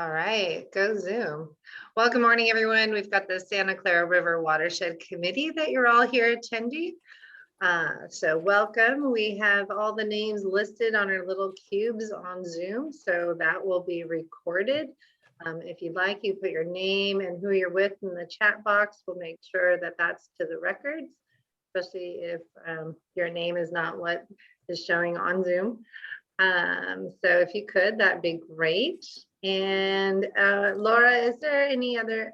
All right, go Zoom. Well, good morning, everyone. We've got the Santa Clara River Watershed Committee that you're all here attending. So welcome. We have all the names listed on our little cubes on Zoom, so that will be recorded. If you'd like, you put your name and who you're with in the chat box. We'll make sure that that's to the records, especially if your name is not what is showing on Zoom. So if you could, that'd be great. And Laura, is there any other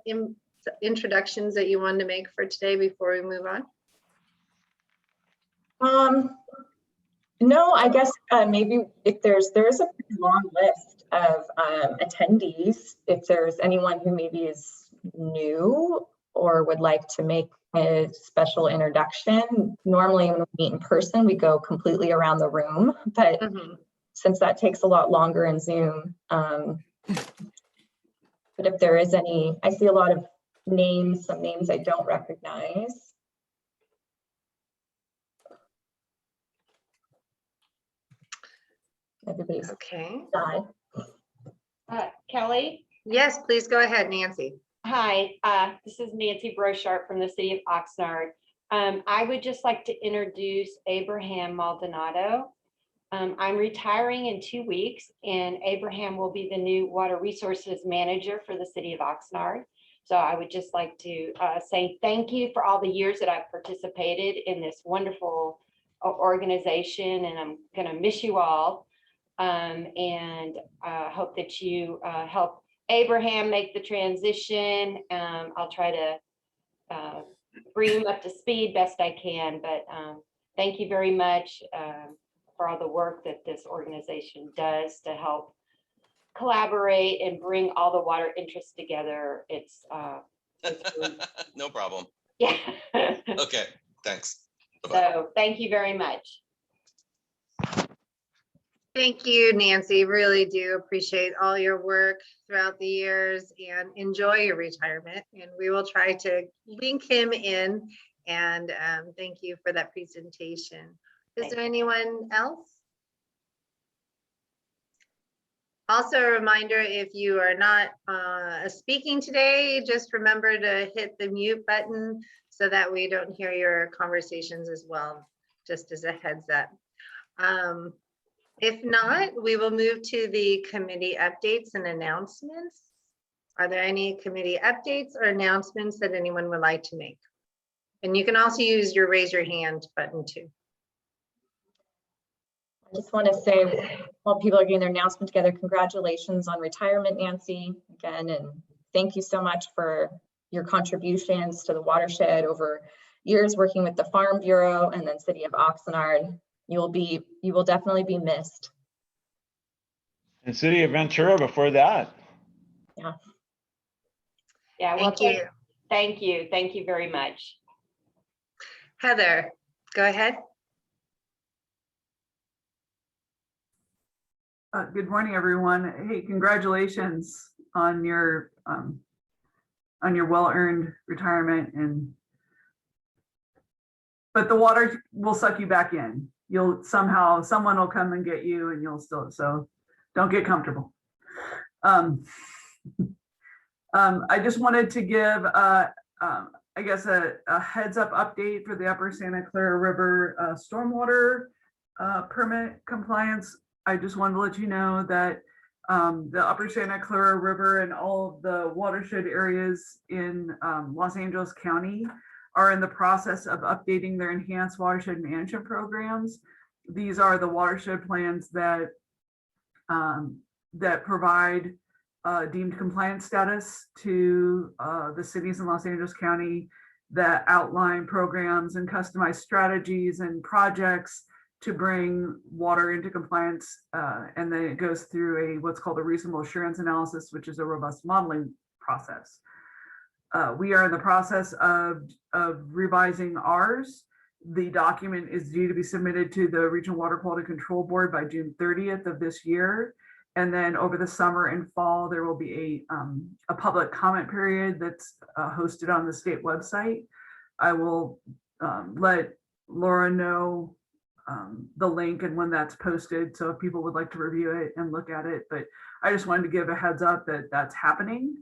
introductions that you wanted to make for today before we move on? No, I guess maybe if there is a pretty long list of attendees, if there's anyone who maybe is new or would like to make a special introduction. Normally when we meet in person, we go completely around the room, but since that takes a lot longer in Zoom, but if there is any, I see a lot of names, some names I don't recognize. Everybody's okay. Kelly? Yes, please go ahead, Nancy. Hi, this is Nancy Brochart from the city of Oxnard. I would just like to introduce Abraham Maldonado. I'm retiring in 2 weeks, and Abraham will be the new water resources manager for the city of Oxnard. So I would just like to say thank you for all the years that I've participated in this wonderful organization, and I'm going to miss you all. And hope that you help Abraham make the transition. I'll try to bring him up to speed best I can, but thank you very much for all the work that this organization does to help collaborate and bring all the water interests together. It's really... No problem. Yeah. Okay, thanks. Bye-bye. So thank you very much. Thank you, Nancy. Really do appreciate all your work throughout the years and enjoy your retirement. And we will try to link him in. And thank you for that presentation. Is there anyone else? Also a reminder, if you are not speaking today, just remember to hit the mute button so that we don't hear your conversations as well, just as a heads up. If not, we will move to the committee updates and announcements. Are there any committee updates or announcements that anyone would like to make? And you can also use your raise your hand button too. I just want to say, while people are getting their announcement together, congratulations on retirement, Nancy, again, and thank you so much for your contributions to the watershed over years working with the Farm Bureau and then City of Oxnard. You will definitely be missed. And City of Ventura before that. Yeah. Yeah. Well, Thank you. Thank you very much. Heather, go ahead. Good morning, everyone. Hey, congratulations on your well-earned retirement, but the water will suck you back in. Someone will come and get you, and you'll still, so don't get comfortable. I just wanted to give I guess a heads up update for the Upper Santa Clara River stormwater permit compliance. I just wanted to let you know that the Upper Santa Clara River and all of the watershed areas in Los Angeles County are in the process of updating their enhanced watershed management programs. These are the watershed plans that that provide deemed compliance status to the cities in Los Angeles County, that outline programs and customized strategies and projects to bring water into compliance, and then it goes through what's called a reasonable assurance analysis, which is a robust modeling process. We are in the process of revising ours. The document is due to be submitted to the Regional Water Quality Control Board by June 30th of this year. And then over the summer and fall, there will be a public comment period that's hosted on the state website. I will let Laura know the link and when that's posted. So if people would like to review it and look at it, but I just wanted to give a heads up that that's happening.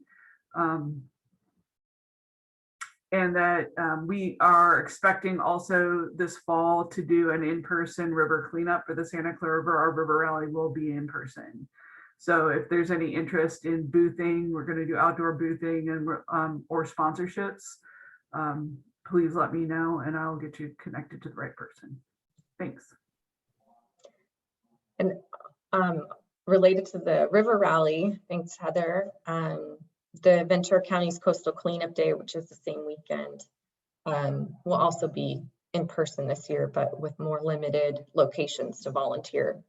And that we are expecting also this fall to do an in-person river cleanup for the Santa Clara River. Our river rally will be in person. So if there's any interest in boothing, we're going to do outdoor boothing and or sponsorships. Please let me know and I'll get you connected to the right person. Thanks. And related to the river rally, thanks Heather. The Ventura County's Coastal Cleanup Day, which is the same weekend, will also be in person this year, but with more limited locations to volunteer.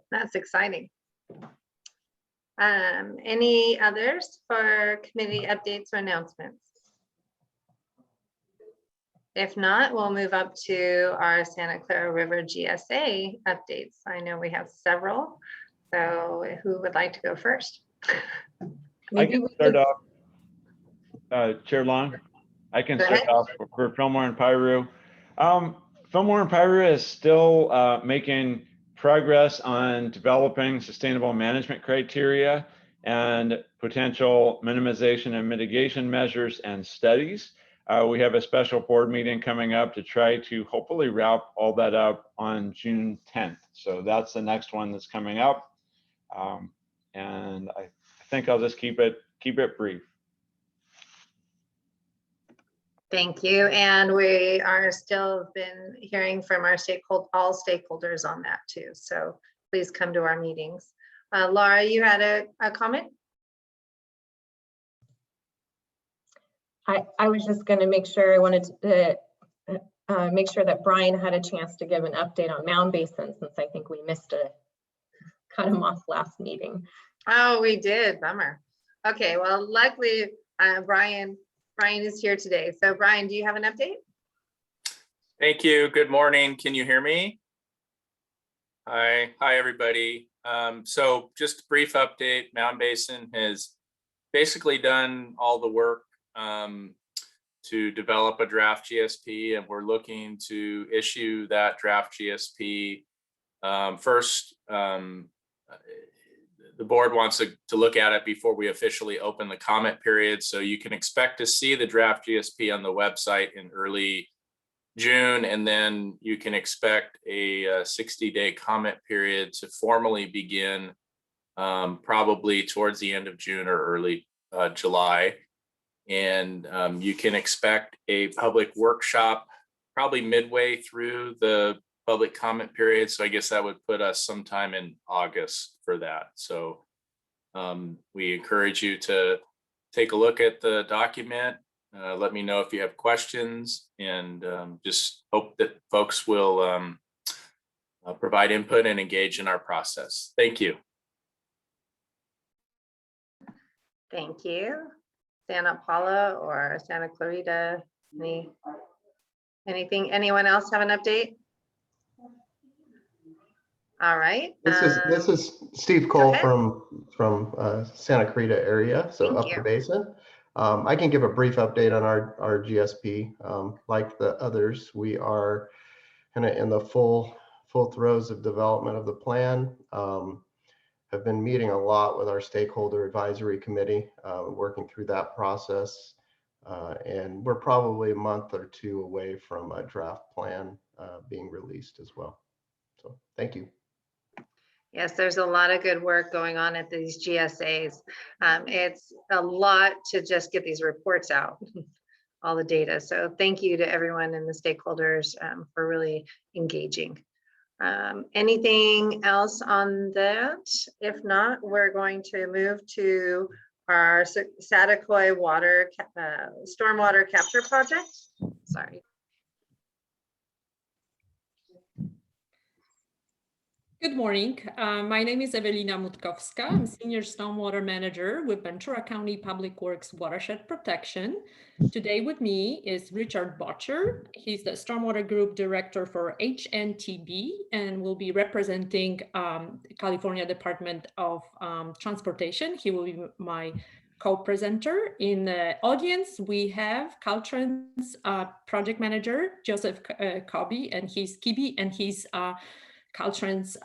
That's exciting. Any others for committee updates or announcements? If not, we'll move up to our Santa Clara River GSA updates. I know we have several. So who would like to go first? I can start off, Chair Long. I can start off for Fillmore and Piru. Fillmore and Piru is still making progress on developing sustainable management criteria and potential minimization and mitigation measures and studies. We have a special board meeting coming up to try to hopefully wrap all that up on June 10th. So that's the next one that's coming up. And I think I'll just keep it brief. Thank you. And we are still been hearing from our all stakeholders on that too. So please come to our meetings. Laura, you had a comment? I was just going to make sure, I wanted to make sure that Brian had a chance to give an update on Mound Basin, since I think we missed cut him off last meeting. Oh, we did. Bummer. Okay, well, luckily, Brian is here today. So Brian, do you have an update? Thank you. Good morning. Can you hear me? Hi, everybody. So just a brief update. Mound Basin has basically done all the work to develop a draft GSP, and we're looking to issue that draft GSP first. The board wants to look at it before we officially open the comment period. So you can expect to see the draft GSP on the website in early June, and then you can expect a 60-day comment period to formally begin probably towards the end of June or early July. And you can expect a public workshop probably midway through the public comment period. So I guess that would put us sometime in August for that. So we encourage you to take a look at the document. Let me know if you have questions, and just hope that folks will provide input and engage in our process. Thank you. Thank you. Santa Paula or Santa Clarita, anyone else have an update? All right. This is Steve Cole from Santa Clarita area, so up the basin. I can give a brief update on our GSP. Like the others, we are kind of in the full throes of development of the plan. Have been meeting a lot with our stakeholder advisory committee, working through that process. And we're probably a month or two away from a draft plan being released as well. So thank you. Yes, there's a lot of good work going on at these GSAs. It's a lot to just get these reports out, all the data. So thank you to everyone and the stakeholders for really engaging. Anything else on that? If not, we're going to move to our Saticoy stormwater capture project. Sorry. Good morning. My name is Ewelina Mutkowska. I'm Senior Stormwater Manager with Ventura County Public Works Watershed Protection. Today with me is Richard Botcher. He's the Stormwater Group Director for HNTB and will be representing California Department of Transportation. He will be my co-presenter. In the audience, we have Caltrans project manager, Joseph Kibi, and he's Caltrans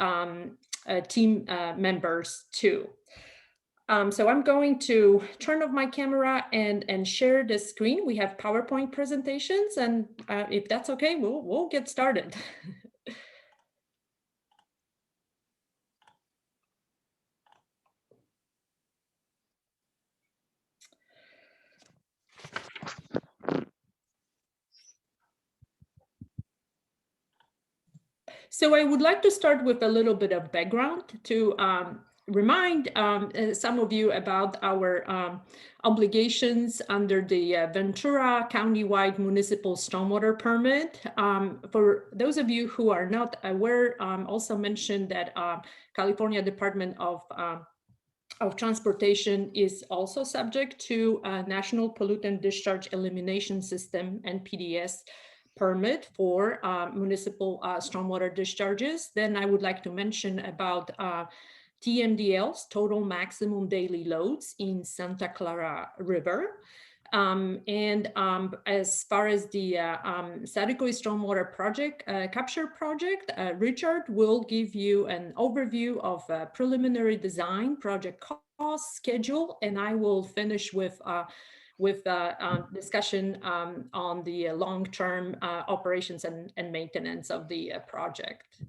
team members too. So I'm going to turn off my camera and share the screen. We have PowerPoint presentations, and if that's okay, we'll get started. So I would like to start with a little bit of background to remind some of you about our obligations under the Ventura Countywide Municipal Stormwater Permit. For those of you who are not aware, also mention that California Department of Transportation is also subject to National Pollutant Discharge Elimination System, NPDES, permit for municipal stormwater discharges. Then I would like to mention about TMDLs, total maximum daily loads in Santa Clara River. As far as the Saticoy Stormwater Project, Capture Project, Richard will give you an overview of preliminary design, project cost, schedule, and I will finish with discussion on the long-term operations and maintenance of the project.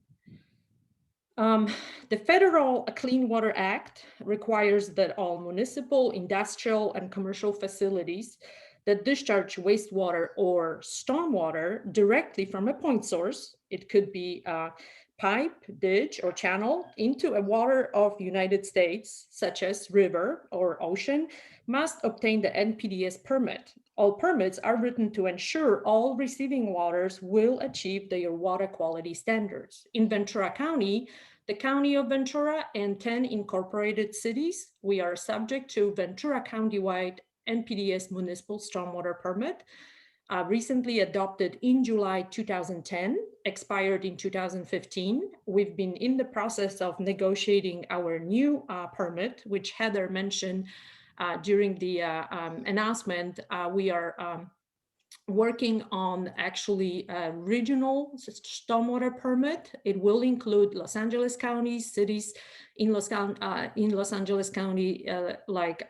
The Federal Clean Water Act requires that all municipal, industrial, and commercial facilities that discharge wastewater or stormwater directly from a point source, it could be a pipe, ditch, or channel into a water of United States, such as river or ocean, must obtain the NPDES permit. All permits are written to ensure all receiving waters will achieve their water quality standards. In Ventura County, the County of Ventura and 10 incorporated cities, we are subject to Ventura Countywide NPDES Municipal Stormwater Permit, recently adopted in July 2010, expired in 2015. We've been in the process of negotiating our new permit, which Heather mentioned during the announcement. We are working on actually a regional stormwater permit. It will include Los Angeles County, cities in Los Angeles County, like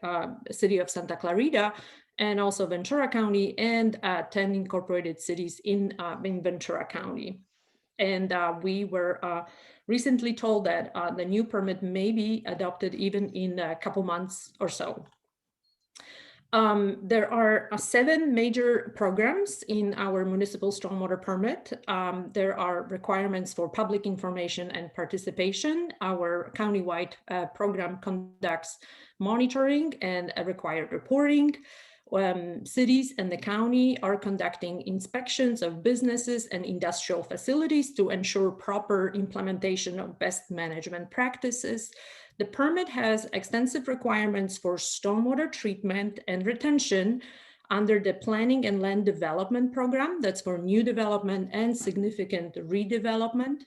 city of Santa Clarita, and also Ventura County, and 10 incorporated cities in Ventura County. And we were recently told that the new permit may be adopted even in a couple months or so. There are 7 major programs in our municipal stormwater permit. There are requirements for public information and participation. Our countywide program conducts monitoring and required reporting. Cities and the county are conducting inspections of businesses and industrial facilities to ensure proper implementation of best management practices. The permit has extensive requirements for stormwater treatment and retention under the Planning and Land Development Program. That's for new development and significant redevelopment.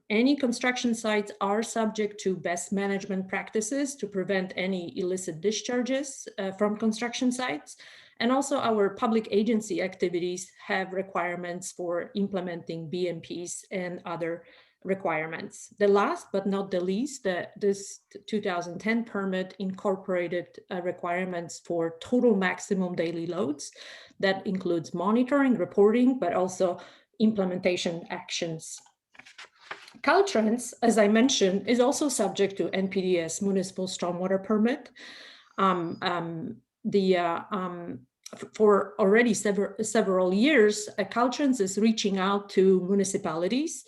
Any construction sites are subject to best management practices to prevent any illicit discharges from construction sites. And also our public agency activities have requirements for implementing BMPs and other requirements. The last but not the least, this 2010 permit incorporated requirements for total maximum daily loads. That includes monitoring, reporting, but also implementation actions. Caltrans, as I mentioned, is also subject to NPDES Municipal Stormwater Permit. For already several years, Caltrans is reaching out to municipalities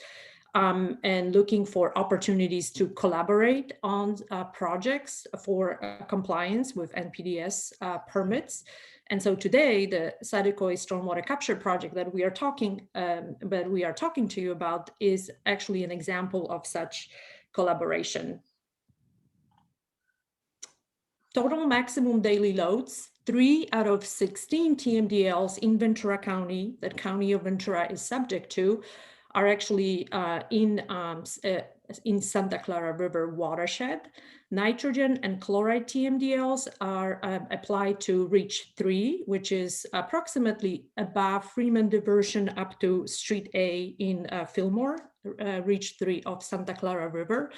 and looking for opportunities to collaborate on projects for compliance with NPDES permits. And so today, the Saticoy Stormwater Capture Project that we are talking to you about is actually an example of such collaboration. Total maximum daily loads, 3 out of 16 TMDLs in Ventura County that County of Ventura is subject to are actually in in Santa Clara River watershed. Nitrogen and chloride TMDLs are applied to Reach 3, which is approximately above Freeman diversion up to Street A in Fillmore, Reach 3 of Santa Clara River.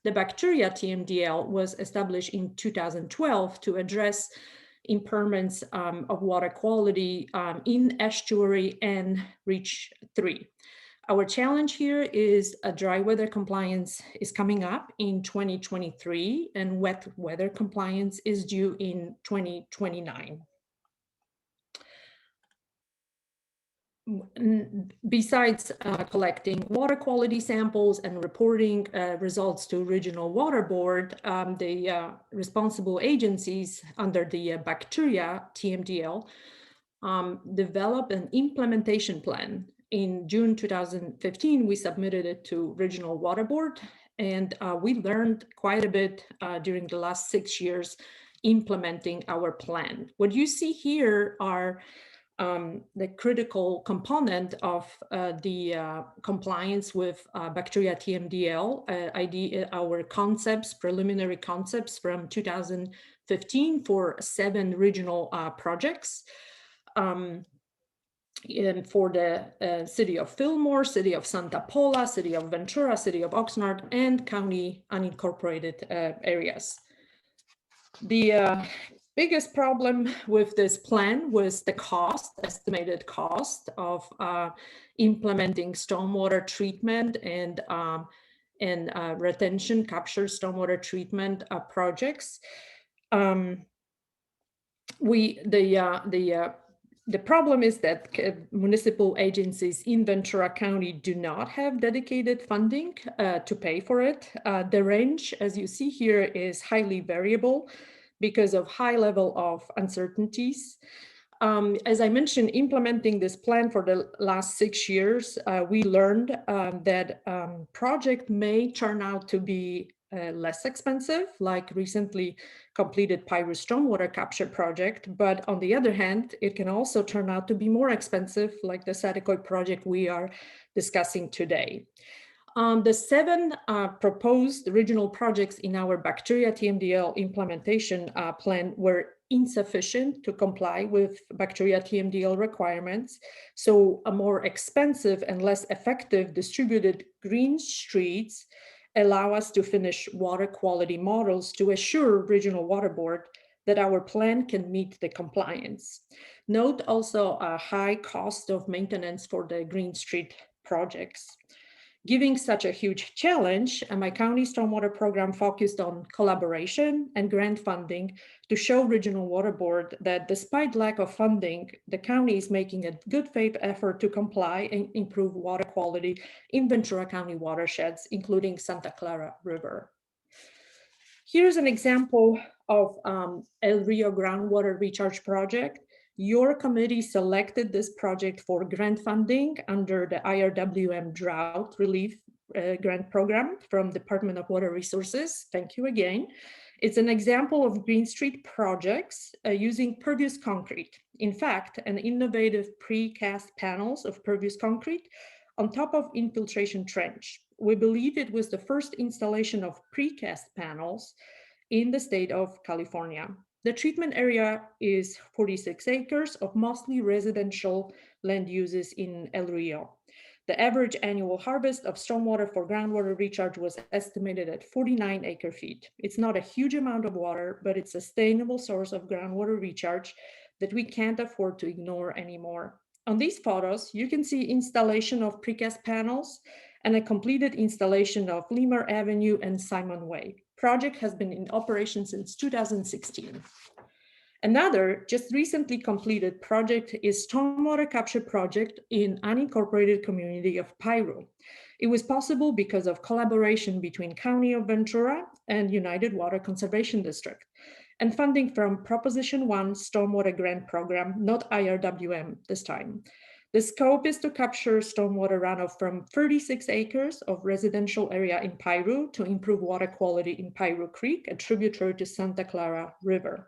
The bacteria TMDL was established in 2012 to address impairments of water quality in estuary and Reach 3. Our challenge here is a dry weather compliance is coming up in 2023 and wet weather compliance is due in 2029. Besides collecting water quality samples and reporting results to Regional Water Board, the responsible agencies under the bacteria TMDL develop an implementation plan. In June 2015, we submitted it to Regional Water Board, and we learned quite a bit during the last 6 years implementing our plan. What you see here are the critical component of the compliance with bacteria TMDL, our concepts, preliminary concepts from 2015 for 7 regional projects. And for the city of Fillmore, city of Santa Paula, city of Ventura, city of Oxnard, and county unincorporated areas. The biggest problem with this plan was the estimated cost of implementing stormwater treatment and retention, capture stormwater treatment projects. The problem is that municipal agencies in Ventura County do not have dedicated funding to pay for it. The range, as you see here, is highly variable because of high level of uncertainties. As I mentioned, implementing this plan for the last 6 years, we learned that project may turn out to be less expensive, like recently completed Piru stormwater capture project. But on the other hand, it can also turn out to be more expensive, like the Saticoy project we are discussing today. The 7 proposed regional projects in our bacteria TMDL implementation plan were insufficient to comply with bacteria TMDL requirements. So a more expensive and less effective distributed green streets allow us to finish water quality models to assure Regional Water Board that our plan can meet the compliance. Note also a high cost of maintenance for the Green Street projects. Given such a huge challenge, my county stormwater program focused on collaboration and grant funding to show Regional Water Board that despite lack of funding, the county is making a good faith effort to comply and improve water quality in Ventura County watersheds, including Santa Clara River. Here's an example of El Rio groundwater recharge project. Your committee selected this project for grant funding under the IRWM Drought Relief Grant Program from Department of Water Resources. Thank you again. It's an example of Green Street projects using pervious concrete. In fact, an innovative precast panels of pervious concrete on top of infiltration trench. We believe it was the first installation of precast panels in the state of California. The treatment area is 46 acres of mostly residential land uses in El Rio. The average annual harvest of stormwater for groundwater recharge was estimated at 49 acre-feet. It's not a huge amount of water, but it's a sustainable source of groundwater recharge that we can't afford to ignore anymore. On these photos, you can see installation of precast panels and a completed installation of Lemur Avenue and Simon Way. Project has been in operation since 2016. Another just recently completed project is stormwater capture project in unincorporated community of Piru. It was possible because of collaboration between County of Ventura and United Water Conservation District and funding from Proposition 1 Stormwater Grant Program, not IRWM this time. The scope is to capture stormwater runoff from 36 acres of residential area in Piru to improve water quality in Piru Creek, a tributary to Santa Clara River.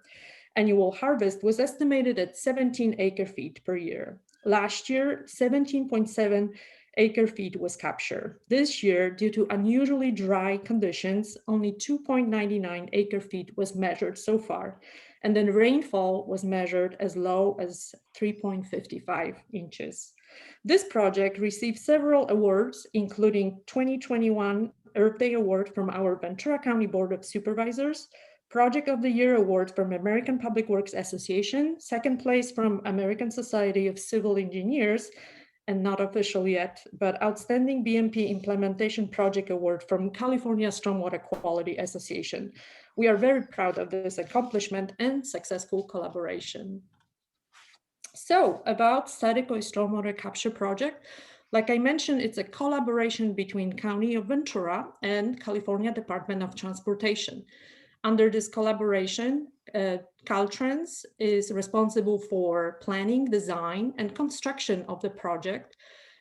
Annual harvest was estimated at 17 acre-feet per year. Last year, 17.7 acre-feet was captured. This year, due to unusually dry conditions, only 2.99 acre-feet was measured so far, and then rainfall was measured as low as 3.55 inches. This project received several awards, including 2021 Earth Day Award from our Ventura County Board of Supervisors, Project of the Year Award from American Public Works Association, second place from American Society of Civil Engineers, and not official yet, but Outstanding BMP Implementation Project Award from California Stormwater Quality Association. We are very proud of this accomplishment and successful collaboration. So about Saticoy Stormwater Capture Project, like I mentioned, it's a collaboration between County of Ventura and California Department of Transportation. Under this collaboration, Caltrans is responsible for planning, design, and construction of the project.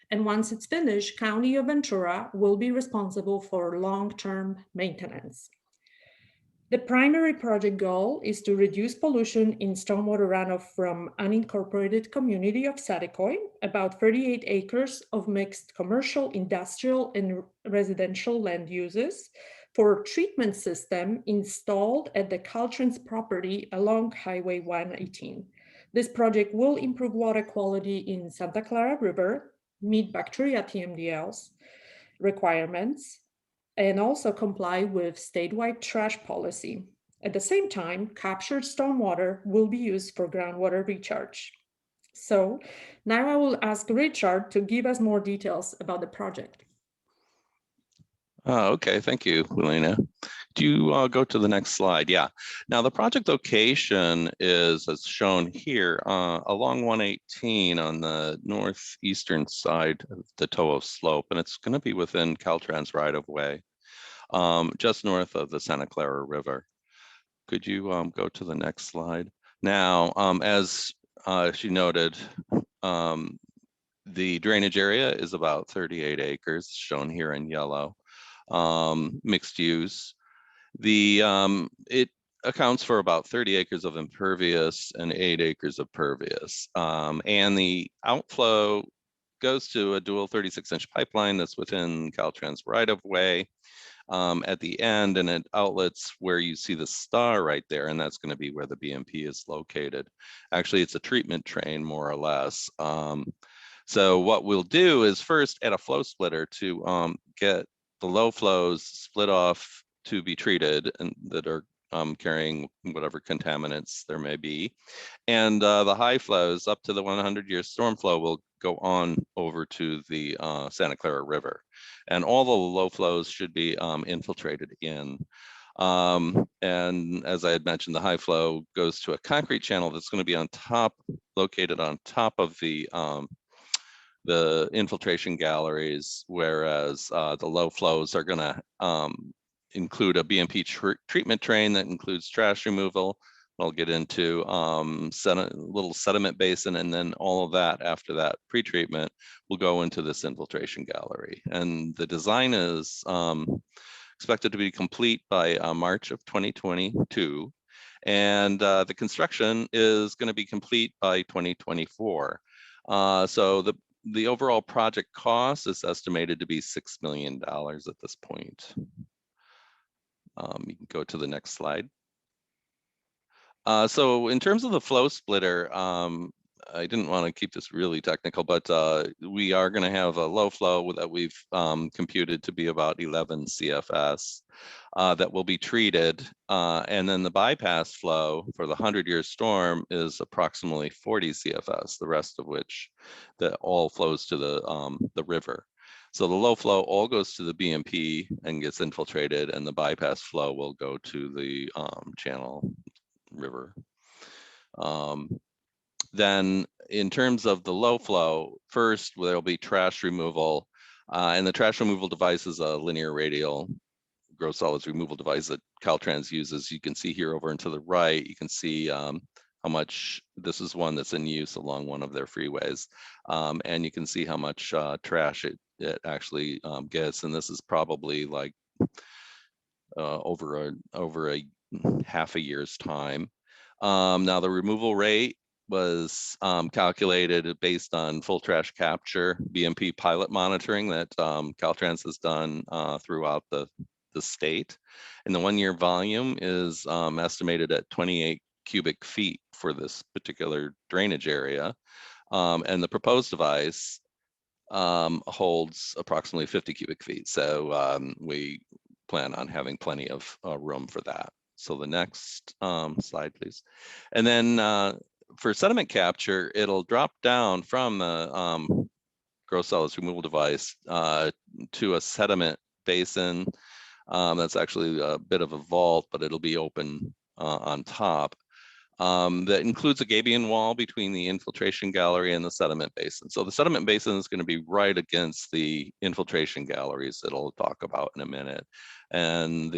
And once it's finished, County of Ventura will be responsible for long-term maintenance. The primary project goal is to reduce pollution in stormwater runoff from unincorporated community of Saticoy, about 38 acres of mixed commercial, industrial, and residential land uses, for treatment system installed at the Caltrans property along Highway 118. This project will improve water quality in Santa Clara River, meet bacteria TMDLs requirements, and also comply with statewide trash policy. At the same time, captured stormwater will be used for groundwater recharge. So now I will ask Richard to give us more details about the project. Okay, thank you, Helena. Do you go to the next slide? Yeah. Now the project location is, as shown here, along 118 on the northeastern side of the Toho Slope, and it's going to be within Caltrans right-of-way, just north of the Santa Clara River. Could you go to the next slide? Now, as she noted, the drainage area is about 38 acres, shown here in yellow. Mixed use. It accounts for about 30 acres of impervious and 8 acres of pervious. And the outflow goes to a dual 36-inch pipeline that's within Caltrans right-of-way at the end, and it outlets where you see the star right there, and that's going to be where the BMP is located. Actually, it's a treatment train, more or less. So what we'll do is first add a flow splitter to get the low flows split off to be treated and that are carrying whatever contaminants there may be. And the high flows up to the 100-year storm flow will go on over to the Santa Clara River. And all the low flows should be infiltrated in. And as I had mentioned, the high flow goes to a concrete channel that's going to be on top, located on top of the infiltration galleries, whereas the low flows are going to include a BMP treatment train that includes trash removal. I'll get into little sediment basin, and then all of that after that pre-treatment will go into this infiltration gallery. And the design is expected to be complete by March of 2022. And the construction is going to be complete by 2024. So the overall project cost is estimated to be $6 million at this point. You can go to the next slide. So in terms of the flow splitter, I didn't want to keep this really technical, but we are going to have a low flow that we've computed to be about 11 CFS that will be treated. And then the bypass flow for the 100-year storm is approximately 40 CFS, the rest of which that all flows to the river. So the low flow all goes to the BMP and gets infiltrated, and the bypass flow will go to the channel river. Then in terms of the low flow, first there'll be trash removal, and the trash removal device is a linear radial gross solids removal device that Caltrans uses. You can see here over and to the right, you can see how much, this is one that's in use along one of their freeways, and you can see how much trash it actually gets, and this is probably like over a half a year's time. Now the removal rate was calculated based on full trash capture BMP pilot monitoring that Caltrans has done throughout the state. And the 1-year volume is estimated at 28 cubic feet for this particular drainage area. And the proposed device holds approximately 50 cubic feet. So we plan on having plenty of room for that. So the next slide, please. And then for sediment capture, it'll drop down from the gross solids removal device to a sediment basin. That's actually a bit of a vault, but it'll be open on top. That includes a gabion wall between the infiltration gallery and the sediment basin. So the sediment basin is going to be right against the infiltration galleries that I'll talk about in a minute. And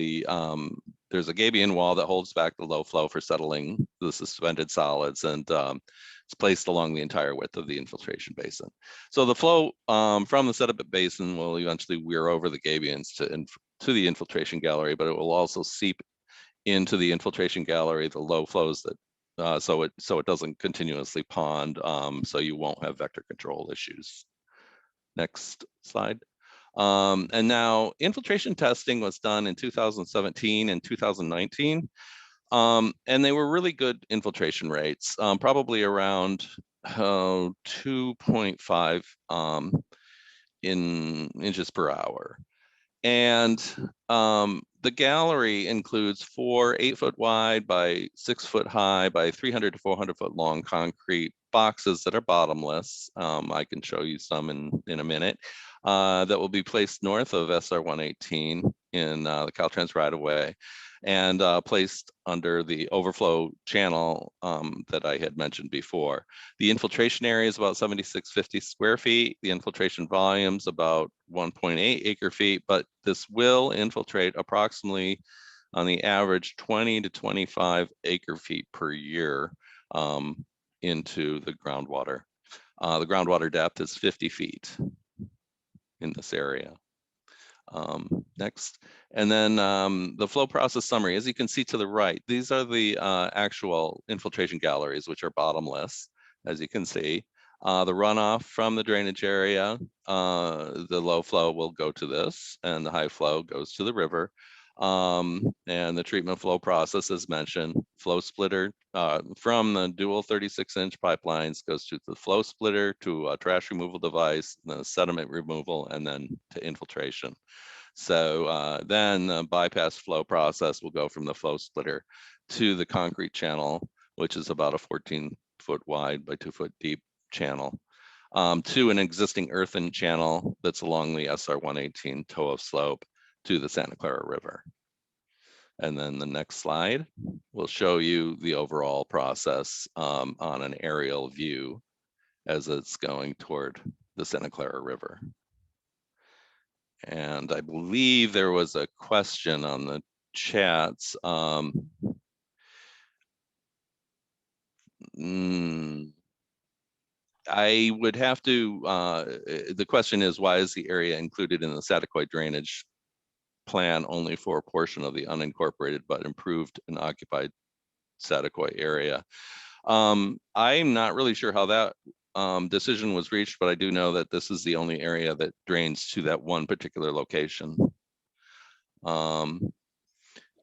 there's a gabion wall that holds back the low flow for settling the suspended solids, and it's placed along the entire width of the infiltration basin. So the flow from the sediment basin will eventually weir over the gabions to the infiltration gallery, but it will also seep into the infiltration gallery the low flows that so it doesn't continuously pond, so you won't have vector control issues. Next slide. And now infiltration testing was done in 2017 and 2019, and they were really good infiltration rates, probably around 2.5 in inches per hour. And the gallery includes 4 8-foot wide by 6-foot high by 300 to 400 foot long concrete boxes that are bottomless. I can show you some in a minute, that will be placed north of SR 118 in the Caltrans right of way, and placed under the overflow channel that I had mentioned before. The infiltration area is about 7,650 square feet. The infiltration volume is about 1.8 acre feet, but this will infiltrate approximately, on the average, 20 to 25 acre feet per year into the groundwater. The groundwater depth is 50 feet in this area. Next, and then the flow process summary. As you can see to the right, these are the actual infiltration galleries, which are bottomless, as you can see. The runoff from the drainage area, the low flow will go to this, and the high flow goes to the river. And the treatment flow process, as mentioned, flow splitter from the dual 36-inch pipelines goes to the flow splitter, to a trash removal device, then sediment removal, and then to infiltration. So then the bypass flow process will go from the flow splitter to the concrete channel, which is about a 14-foot wide by 2-foot deep channel, to an existing earthen channel that's along the SR 118 toe of slope to the Santa Clara River. And then the next slide will show you the overall process on an aerial view as it's going toward the Santa Clara River. And I believe there was a question on the chats. I would have to, the question is, why is the area included in the Saticoy drainage plan only for a portion of the unincorporated but improved and occupied Saticoy area? I'm not really sure how that decision was reached, but I do know that this is the only area that drains to that one particular location. That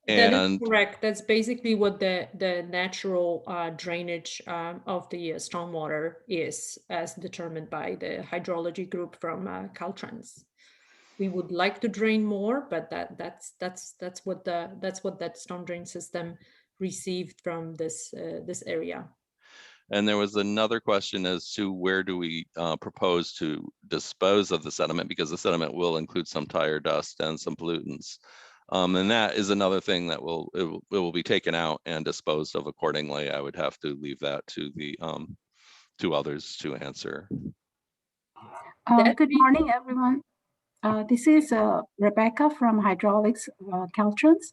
is correct. That's basically what the natural drainage of the stormwater is, as determined by the hydrology group from Caltrans. We would like to drain more, but that's what that storm drain system received from this area. And there was another question as to where do we propose to dispose of the sediment, because the sediment will include some tire dust and some pollutants. And that is another thing that it will be taken out and disposed of accordingly. I would have to leave that to the to others to answer. Good morning, everyone. This is Rebecca from Hydraulics Caltrans.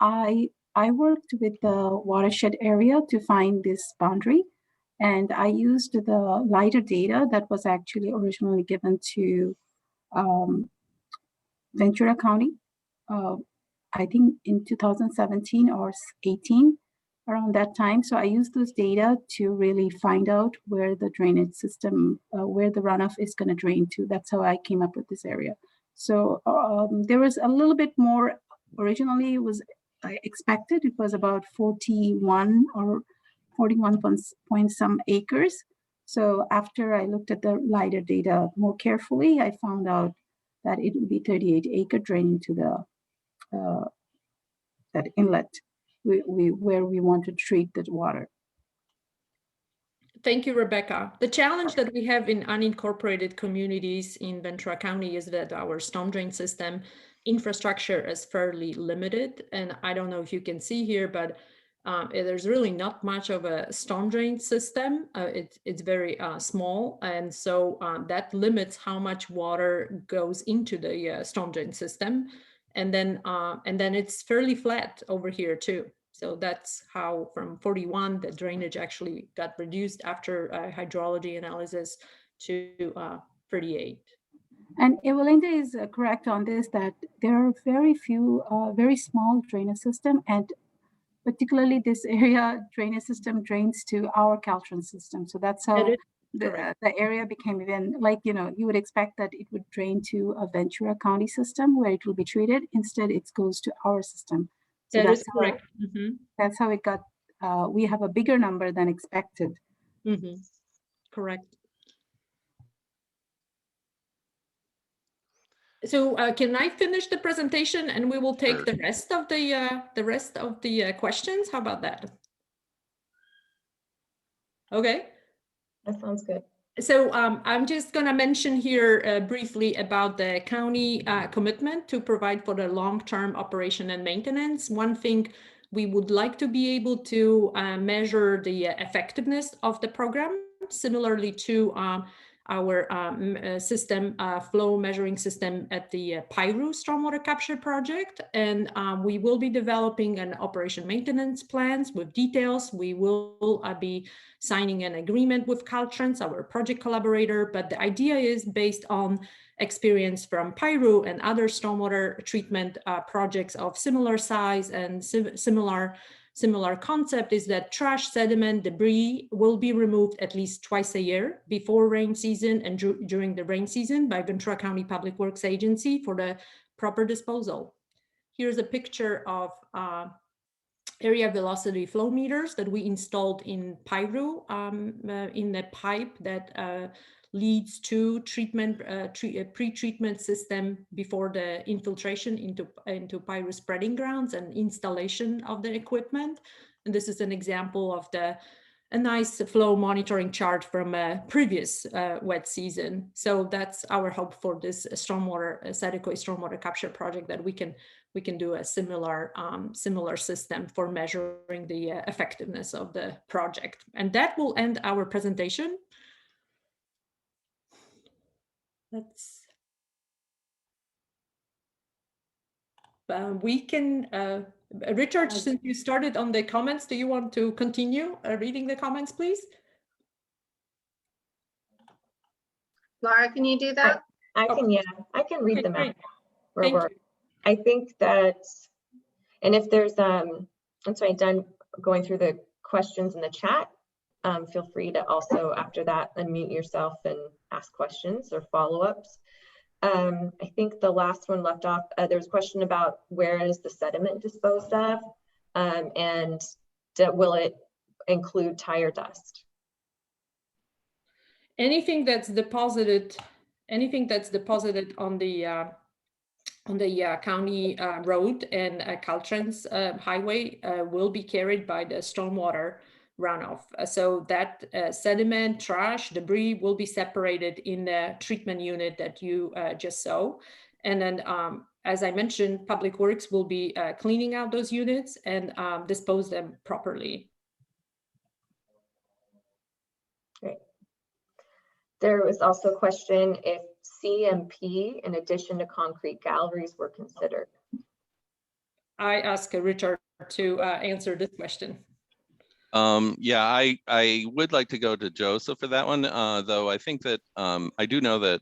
I worked with the watershed area to find this boundary, and I used the LIDAR data that was actually originally given to Ventura County, I think in 2017 or 18, around that time. So I used those data to really find out where the drainage system, where the runoff is going to drain to. That's how I came up with this area. So there was a little bit more. Originally, it was expected. It was about 41 or 41 point some acres. So after I looked at the LiDAR data more carefully, I found out that it would be 38 acre draining to the that inlet where we want to treat the water. Thank you, Rebecca. The challenge that we have in unincorporated communities in Ventura County is that our storm drain system infrastructure is fairly limited. And I don't know if you can see here, but there's really not much of a storm drain system. It's very small. And so that limits how much water goes into the storm drain system. And then it's fairly flat over here too. So that's how from 41, the drainage actually got reduced after hydrology analysis to 38. And Evelinda is correct on this, that there are very few, very small drainage system, and particularly this area drainage system drains to our Caltrans system. So that's how the area became even like, you know, you would expect that it would drain to a Ventura County system where it will be treated. Instead, it goes to our system. So that is correct. That's how it got, we have a bigger number than expected. Correct. So can I finish the presentation and we will take the rest of the questions? How about that? Okay. That sounds good. So I'm just going to mention here briefly about the county commitment to provide for the long-term operation and maintenance. One thing we would like to be able to measure the effectiveness of the program, similarly to our system flow measuring system at the Piru Stormwater Capture Project. And we will be developing an operation maintenance plans with details. We will be signing an agreement with Caltrans, our project collaborator, but the idea is based on experience from Piru and other stormwater treatment projects of similar size and similar concept is that trash, sediment, debris will be removed at least twice a year before rain season and during the rain season by Ventura County Public Works Agency for the proper disposal. Here's a picture of area velocity flow meters that we installed in Piru in the pipe that leads to treatment, pre-treatment system before the infiltration into Piru spreading grounds and installation of the equipment. And this is an example of a nice flow monitoring chart from a previous wet season. So that's our hope for this stormwater, Saticoy stormwater capture project, that we can do a similar system for measuring the effectiveness of the project. And that will end our presentation. We can, Richard, since you started on the comments, do you want to continue reading the comments, please? Laura, can you do that? I can, yeah, I can read them out. Thank you. I think that, and if there's, once I'm done going through the questions in the chat, feel free to also after that unmute yourself and ask questions or follow-ups. I think the last one left off, there's a question about where is the sediment disposed of, and will it include tire dust? Anything that's deposited on the county road and Caltrans highway will be carried by the stormwater runoff. So that sediment, trash, debris will be separated in the treatment unit that you just saw. And then, as I mentioned, Public Works will be cleaning out those units and dispose them properly. Great. There was also a question if CMP, in addition to concrete galleries, were considered. I ask Richard to answer this question. Yeah, I would like to go to Joseph for that one, though I think that I do know that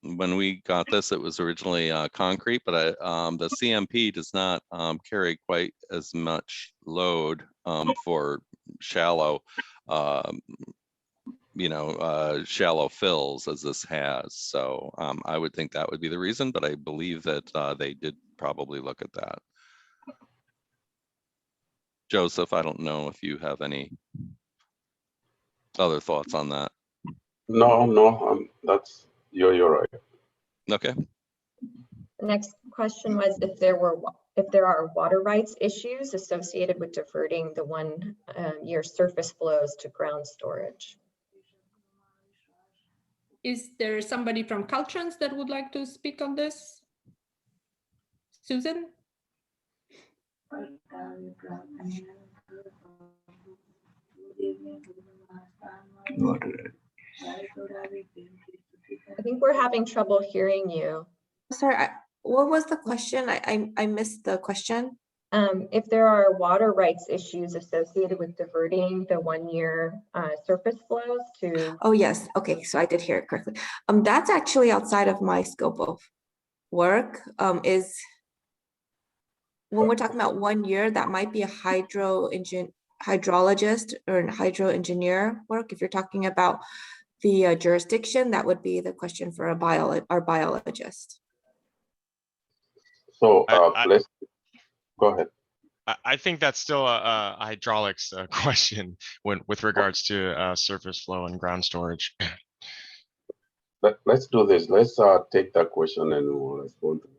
when we got this, it was originally concrete, but the CMP does not carry quite as much load for shallow, shallow fills as this has. So I would think that would be the reason, but I believe that they did probably look at that. Joseph, I don't know if you have any other thoughts on that. No, you're right. Okay. The next question was if there are water rights issues associated with diverting the 1 year surface flows to ground storage. Is there somebody from Caltrans that would like to speak on this? Susan? I think we're having trouble hearing you. Sorry, what was the question? I missed the question. If there are water rights issues associated with diverting the 1 year surface flows to. Oh, yes. Okay, so I did hear it correctly. That's actually outside of my scope of work. Is when we're talking about 1 year, that might be a hydrologist or a hydro engineer work. If you're talking about the jurisdiction, that would be the question for our biologist. So let's go ahead. I think that's still a hydraulics question with regards to surface flow and ground storage. Let's do this. Let's take that question and we'll respond to it.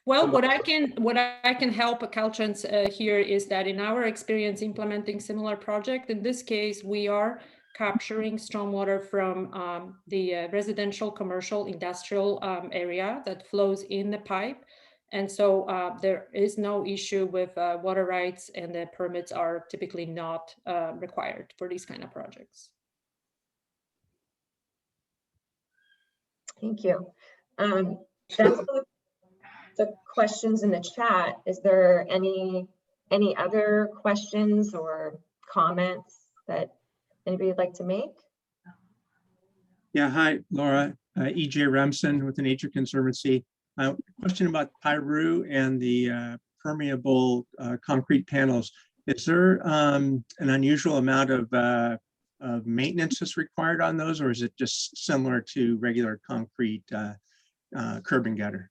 Well, what I can help Caltrans here is that in our experience implementing similar project, in this case, we are capturing stormwater from the residential, commercial, industrial area that flows in the pipe. And so there is no issue with water rights, and the permits are typically not required for these kind of projects. Thank you. That's the questions in the chat. Is there any other questions or comments that anybody would like to make? Yeah, hi, Laura. E.J. Remsen with the Nature Conservancy. Question about Pyru and the permeable concrete panels. Is there an unusual amount of maintenance that's required on those, or is it just similar to regular concrete curb and gutter?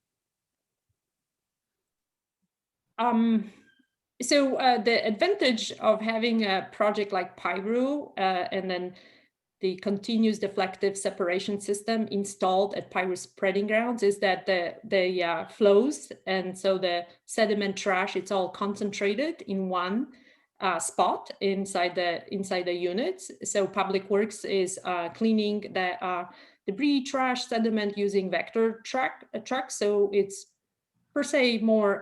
So the advantage of having a project like Pyru and then the continuous deflective separation system installed at Pyru spreading grounds is that the flows, and so the sediment trash, it's all concentrated in one spot inside the units. So Public Works is cleaning the debris, trash, sediment using vector trucks. So it's per se more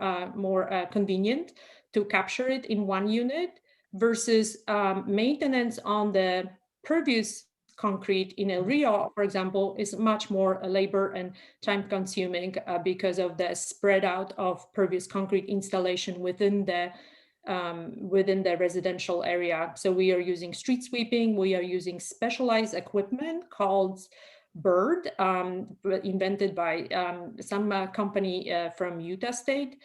convenient to capture it in one unit versus maintenance on the pervious concrete in El Rio, for example, is much more labor and time consuming because of the spread out of pervious concrete installation within the residential area. So we are using street sweeping, we are using specialized equipment called Bird, invented by some company from Utah State.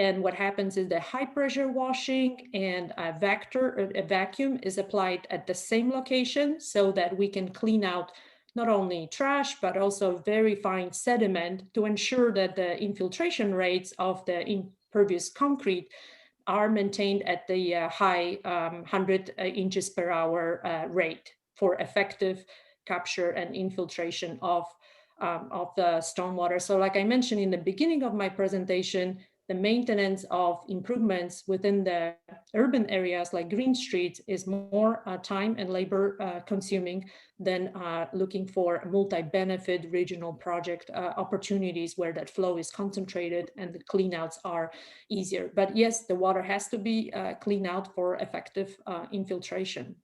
And what happens is the high pressure washing and a vacuum is applied at the same location so that we can clean out not only trash, but also very fine sediment to ensure that the infiltration rates of the impervious concrete are maintained at the high 100 inches per hour rate for effective capture and infiltration of the stormwater. So like I mentioned in the beginning of my presentation, the maintenance of improvements within the urban areas like green streets is more time and labor consuming than looking for multi-benefit regional project opportunities where that flow is concentrated and the cleanouts are easier. But yes, the water has to be cleaned out for effective infiltration.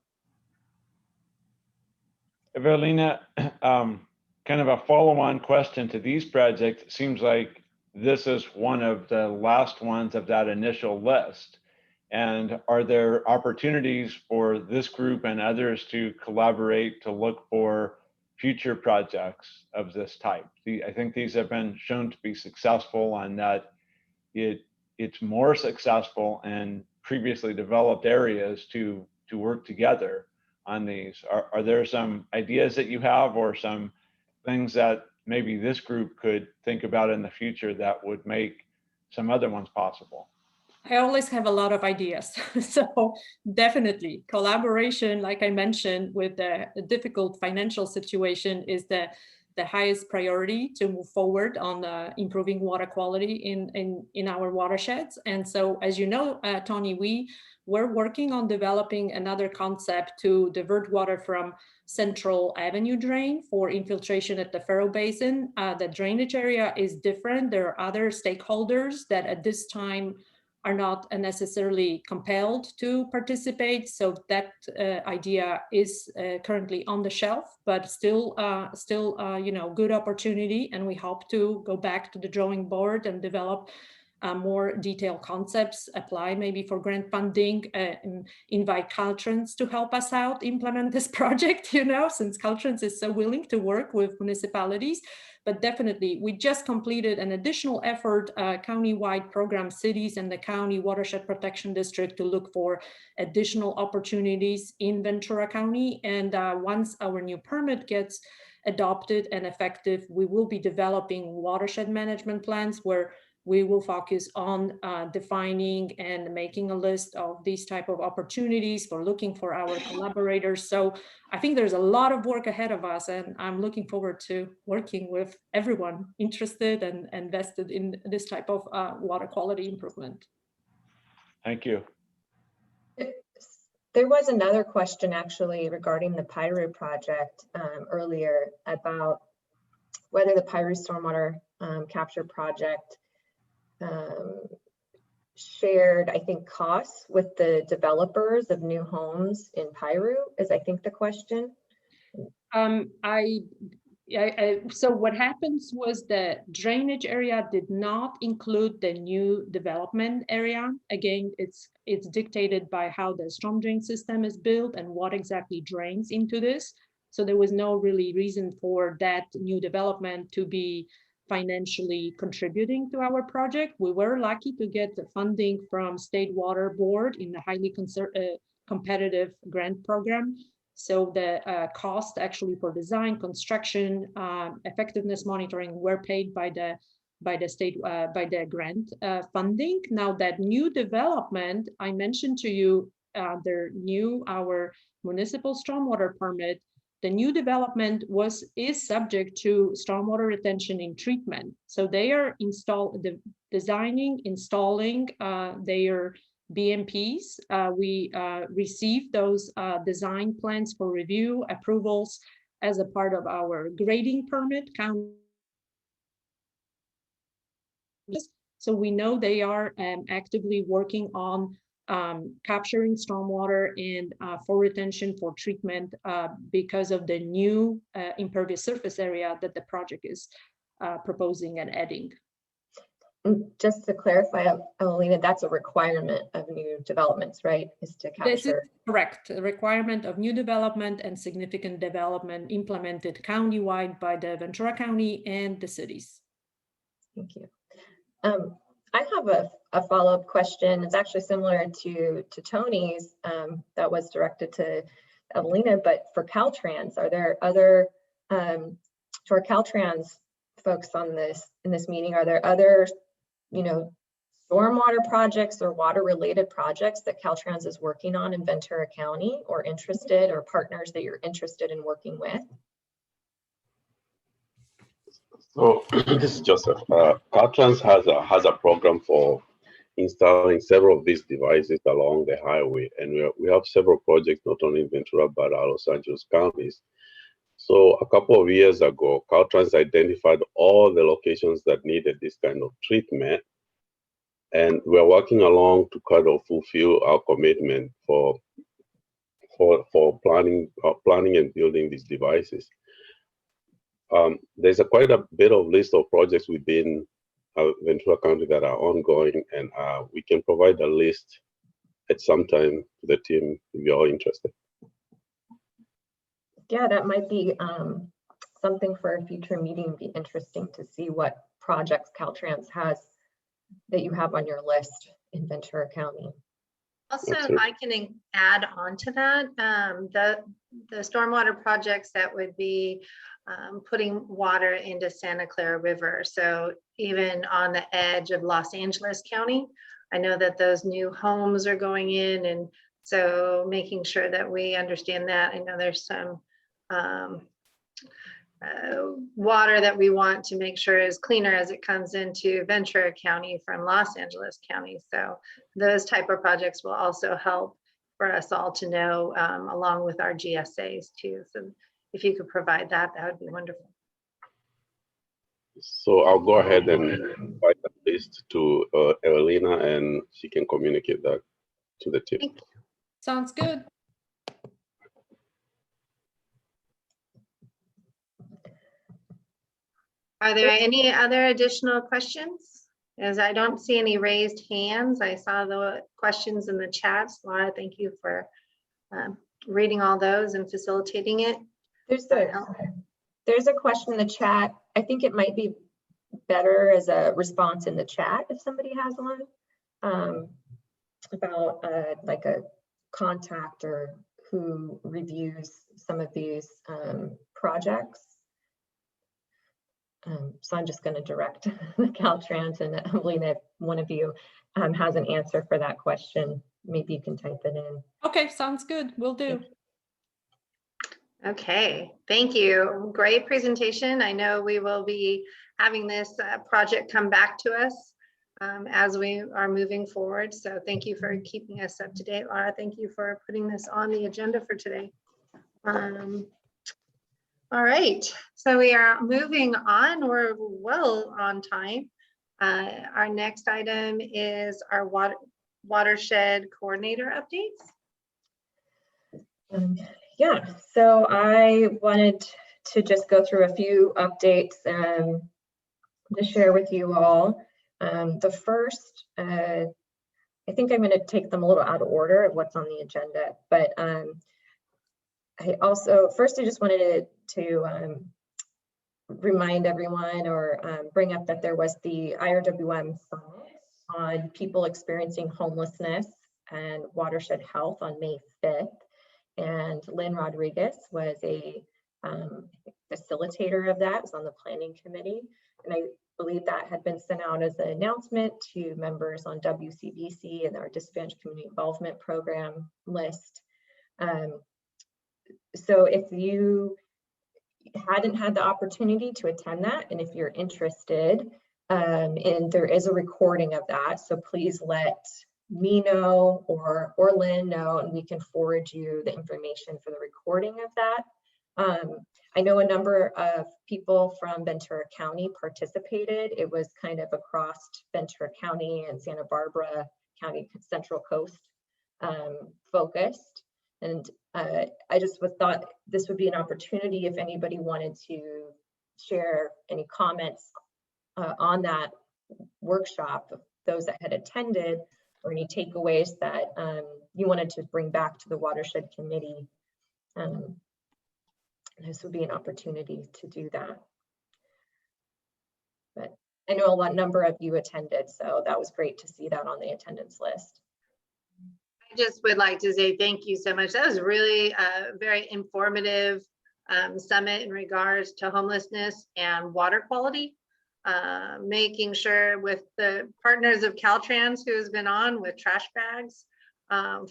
Evelina, kind of a follow-on question to these projects. It seems like this is one of the last ones of that initial list. And are there opportunities for this group and others to collaborate to look for future projects of this type? I think these have been shown to be successful, and that it's more successful in previously developed areas to work together on these. Are there some ideas that you have, or some things that maybe this group could think about in the future that would make some other ones possible? I always have a lot of ideas. So definitely collaboration, like I mentioned, with the difficult financial situation is the highest priority to move forward on improving water quality in our watersheds. And so, as you know, Tony, we're working on developing another concept to divert water from Central Avenue drain for infiltration at the Faro Basin. The drainage area is different. There are other stakeholders that at this time are not necessarily compelled to participate. So that idea is currently on the shelf, but still, good opportunity. And we hope to go back to the drawing board and develop more detailed concepts, apply maybe for grant funding, and invite Caltrans to help us out implement this project, since Caltrans is so willing to work with municipalities. But definitely, we just completed an additional effort, county-wide program, cities and the County Watershed Protection District, to look for additional opportunities in Ventura County. And once our new permit gets adopted and effective, we will be developing watershed management plans where we will focus on defining and making a list of these type of opportunities for looking for our collaborators. So I think there's a lot of work ahead of us, and I'm looking forward to working with everyone interested and invested in this type of water quality improvement. Thank you. There was another question actually regarding the Piru project earlier, about whether the Piru stormwater capture project shared, I think, costs with the developers of new homes in Piru, is I think the question. So what happens was the drainage area did not include the new development area. Again, it's dictated by how the storm drain system is built and what exactly drains into this. So there was no really reason for that new development to be financially contributing to our project. We were lucky to get the funding from State Water Board in the highly competitive grant program. So the cost actually for design, construction, effectiveness monitoring were paid by the state, by the grant funding. Now that new development, I mentioned to you, our municipal stormwater permit. The new development is subject to stormwater retention and treatment. So they are designing, installing their BMPs. We received those design plans for review, approvals as a part of our grading permit. So we know they are actively working on capturing stormwater and for retention, for treatment, because of the new impervious surface area that the project is proposing and adding. Just to clarify, Evelina, that's a requirement of new developments, right? Is to capture. This is correct. A requirement of new development and significant development implemented countywide by the Ventura County and the cities. Thank you. I have a follow-up question. It's actually similar to Tony's, that was directed to Evelina, but for Caltrans, are there other, to our Caltrans folks in this meeting, are there other, stormwater projects or water-related projects that Caltrans is working on in Ventura County, or interested, or partners that you're interested in working with? So this is Joseph. Caltrans has a program for installing several of these devices along the highway, and we have several projects not only in Ventura but Los Angeles counties. So a couple of years ago, Caltrans identified all the locations that needed this kind of treatment, and we're working along to kind of fulfill our commitment for planning and building these devices. There's quite a bit of list of projects within Ventura County that are ongoing, and we can provide a list at some time to the team if you're all interested. Yeah, that might be something for a future meeting. Be interesting to see what projects Caltrans has that you have on your list in Ventura County. Also, if I can add on to that, the stormwater projects that would be putting water into Santa Clara River. So even on the edge of Los Angeles County, I know that those new homes are going in, and so making sure that we understand that. I know there's some water that we want to make sure is cleaner as it comes into Ventura County from Los Angeles County. So those type of projects will also help for us all to know, along with our GSAs too. So if you could provide that, that would be wonderful. So I'll go ahead and invite that list to Evelina, and she can communicate that to the team. Sounds good. Are there any other additional questions? As I don't see any raised hands, I saw the questions in the chats. Laura, thank you for reading all those and facilitating it. There's a question in the chat. I think it might be better as a response in the chat if somebody has one about like a contact or who reviews some of these projects. So I'm just going to direct Caltrans, and Evelina, if one of you has an answer for that question, maybe you can type it in. Okay, sounds good. Will do. Okay, thank you. Great presentation. I know we will be having this project come back to us as we are moving forward. So thank you for keeping us up to date, Laura. Thank you for putting this on the agenda for today. All right, so we are moving on. We're well on time. Our next item is our watershed coordinator updates. Yeah, so I wanted to just go through a few updates to share with you all. The first, I think I'm going to take them a little out of order of what's on the agenda, but I also, first I just wanted to remind everyone or bring up that there was the IRWM Summit on people experiencing homelessness and watershed health on May 5th. And Lynn Rodriguez was a facilitator of that, was on the planning committee. And I believe that had been sent out as an announcement to members on WCBC and our Disadvantaged Community Involvement Program list. So if you hadn't had the opportunity to attend that, and if you're interested, and there is a recording of that, so please let me know or Lynn know, and we can forward you the information for the recording of that. I know a number of people from Ventura County participated. It was kind of across Ventura County and Santa Barbara County Central Coast focused. And I just thought this would be an opportunity if anybody wanted to share any comments on that workshop, those that had attended, or any takeaways that you wanted to bring back to the Watershed Committee. This would be an opportunity to do that. But I know a number of you attended, so that was great to see that on the attendance list. I just would like to say thank you so much. That was really a very informative summit in regards to homelessness and water quality. Making sure with the partners of Caltrans who has been on with trash bags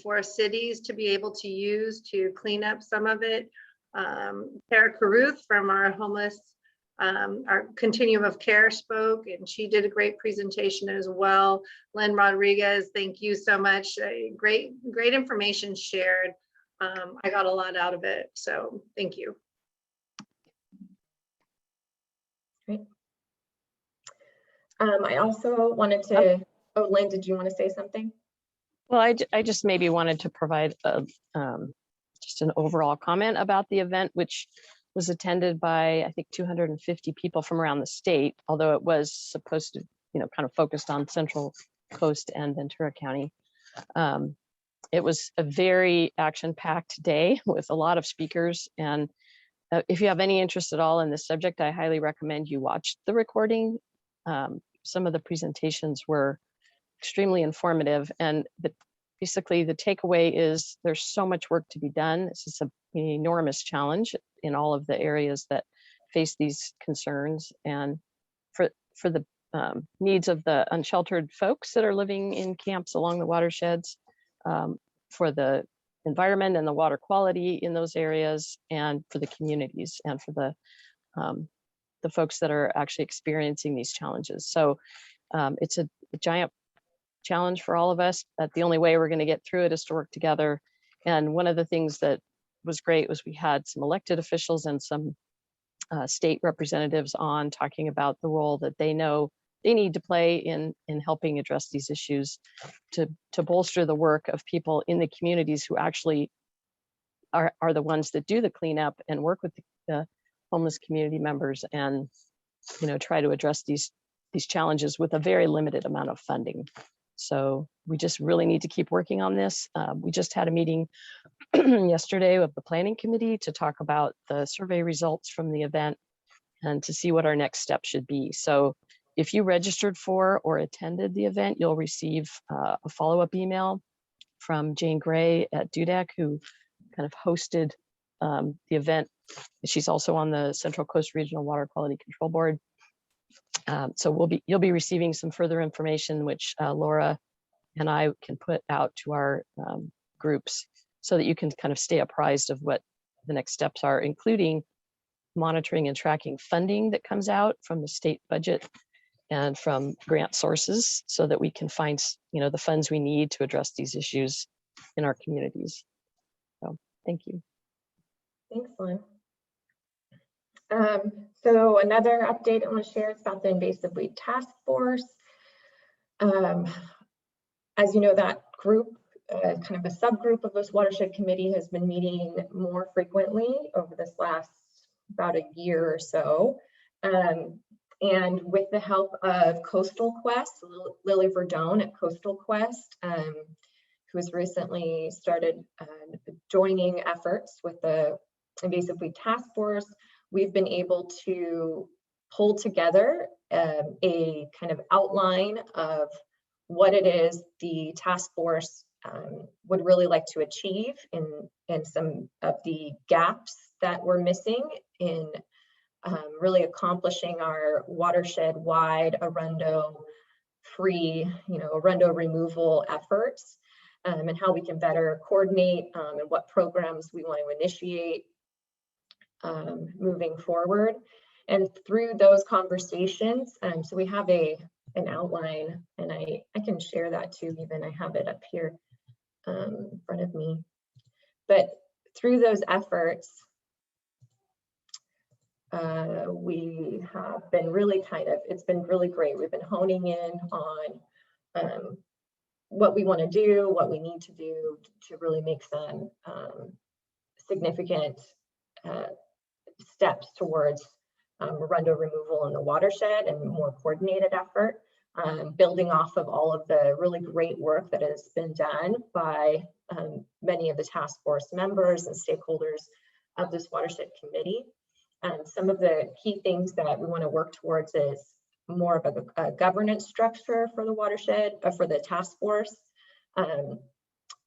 for cities to be able to use to clean up some of it. Tara Caruth from our homeless, our continuum of care spoke, and she did a great presentation as well. Lynn Rodriguez, thank you so much. Great information shared. I got a lot out of it, so thank you. Great. I also wanted to, oh, Lynn, did you want to say something? Well, I just maybe wanted to provide just an overall comment about the event, which was attended by, I think, 250 people from around the state, although it was supposed to, kind of focused on Central Coast and Ventura County. It was a very action-packed day with a lot of speakers. And if you have any interest at all in this subject, I highly recommend you watch the recording. Some of the presentations were extremely informative. And basically the takeaway is there's so much work to be done. This is an enormous challenge in all of the areas that face these concerns. And for the needs of the unsheltered folks that are living in camps along the watersheds, for the environment and the water quality in those areas, and for the communities, and for the folks that are actually experiencing these challenges. So it's a giant challenge for all of us, but the only way we're going to get through it is to work together. And one of the things that was great was we had some elected officials and some state representatives on talking about the role that they know they need to play in helping address these issues, to bolster the work of people in the communities who actually are the ones that do the cleanup and work with the homeless community members, and try to address these challenges with a very limited amount of funding. So we just really need to keep working on this. We just had a meeting yesterday with the planning committee to talk about the survey results from the event and to see what our next step should be. So if you registered for or attended the event, you'll receive a follow-up email from Jane Gray at DUDEC, who kind of hosted the event. She's also on the Central Coast Regional Water Quality Control Board. So you'll be receiving some further information, which Laura and I can put out to our groups, so that you can kind of stay apprised of what the next steps are, including monitoring and tracking funding that comes out from the state budget and from grant sources, so that we can find the funds we need to address these issues in our communities. So thank you. Thanks, Lynn. So another update I want to share is about the invasive weed task force. As you know, that group, kind of a subgroup of this watershed committee, has been meeting more frequently over this last about a year or so. And with the help of Coastal Quest, Lily Verdone at Coastal Quest, who has recently started joining efforts with the invasive weed task force, we've been able to pull together a kind of outline of what it is the task force would really like to achieve in some of the gaps that we're missing in really accomplishing our watershed-wide Arundo-free, Arundo removal efforts, and how we can better coordinate and what programs we want to initiate moving forward. And through those conversations, so we have an outline, and I can share that too, even I have it up here in front of me. But through those efforts, we have been really it's been really great. We've been honing in on what we want to do, what we need to do to really make some significant steps towards Arundo removal in the watershed and more coordinated effort, building off of all of the really great work that has been done by many of the task force members and stakeholders of this watershed committee. Some of the key things that we want to work towards is more of a governance structure for the watershed, for the task force.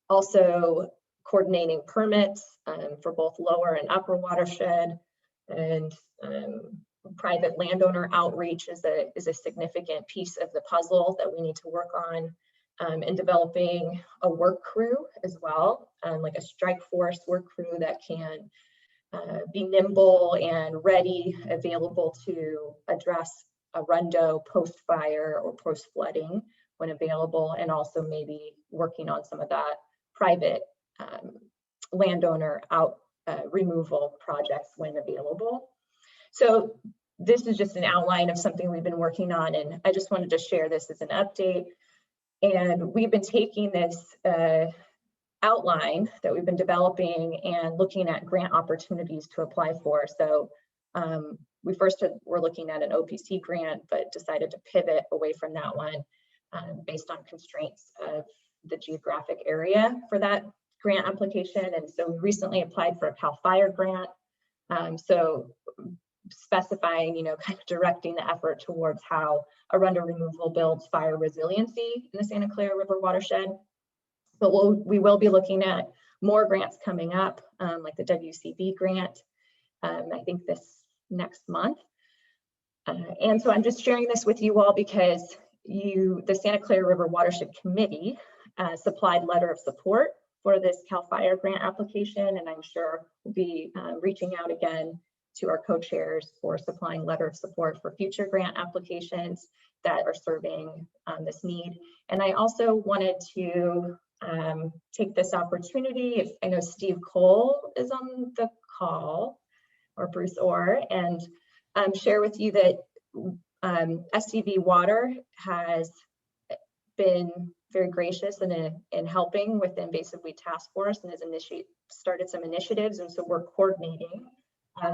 Also coordinating permits for both lower and upper watershed, and private landowner outreach is a significant piece of the puzzle that we need to work on, and developing a work crew as well, like a strike force work crew that can be nimble and ready, available to address Arundo post-fire or post-flooding when available, and also maybe working on some of that private landowner removal projects when available. So this is just an outline of something we've been working on, and I just wanted to share this as an update. And we've been taking this outline that we've been developing and looking at grant opportunities to apply for. So we first were looking at an OPC grant, but decided to pivot away from that one based on constraints of the geographic area for that grant application. And so we recently applied for a CAL FIRE grant. So specifying, kind of directing the effort towards how a run removal builds fire resiliency in the Santa Clara River watershed. But we will be looking at more grants coming up, like the WCB grant, I think this next month. And so I'm just sharing this with you all because the Santa Clara River Watershed Committee supplied letter of support for this CAL FIRE grant application, and I'm sure we'll be reaching out again to our co-chairs for supplying letter of support for future grant applications that are serving this need. And I also wanted to take this opportunity, I know Steve Cole is on the call, or Bruce Orr, and share with you that SCV Water has been very gracious in helping with the invasive weed task force and has started some initiatives, and so we're coordinating.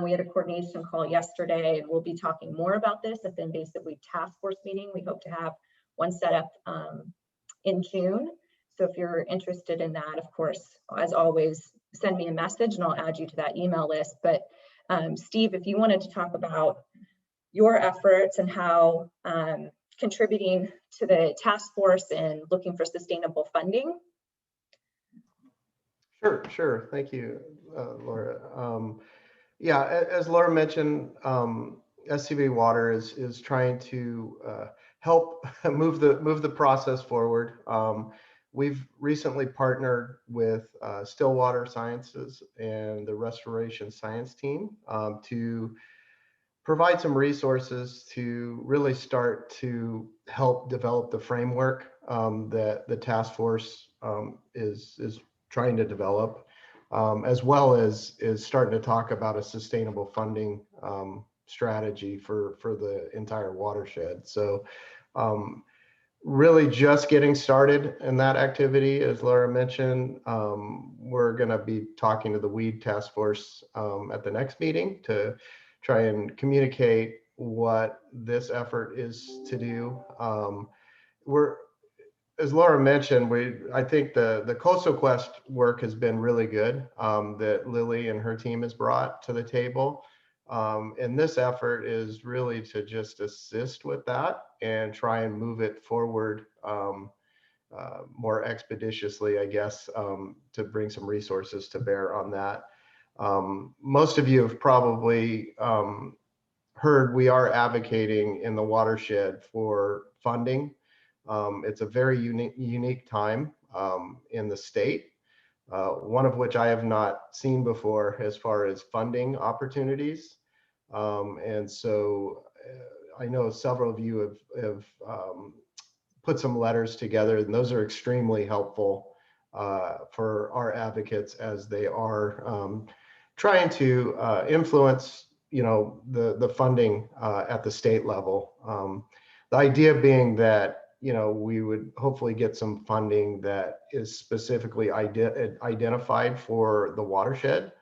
We had a coordination call yesterday, and we'll be talking more about this at the invasive weed task force meeting. We hope to have one set up in June. So if you're interested in that, of course, as always, send me a message and I'll add you to that email list. But Steve, if you wanted to talk about your efforts and how contributing to the task force and looking for sustainable funding. Sure. Thank you, Laura. Yeah, as Laura mentioned, SCV Water is trying to help move the process forward. We've recently partnered with Stillwater Sciences and the Restoration Science team to provide some resources to really start to help develop the framework that the task force is trying to develop, as well as starting to talk about a sustainable funding strategy for the entire watershed. So really just getting started in that activity, as Laura mentioned. We're going to be talking to the weed task force at the next meeting to try and communicate what this effort is to do. As Laura mentioned, I think the Coastal Quest work has been really good, that Lily and her team has brought to the table. And this effort is really to just assist with that and try and move it forward more expeditiously, I guess, to bring some resources to bear on that. Most of you have probably heard we are advocating in the watershed for funding. It's a very unique time in the state, one of which I have not seen before as far as funding opportunities. And so I know several of you have put some letters together, and those are extremely helpful for our advocates as they are trying to influence, the funding at the state level. The idea being that, we would hopefully get some funding that is specifically identified for the watershed.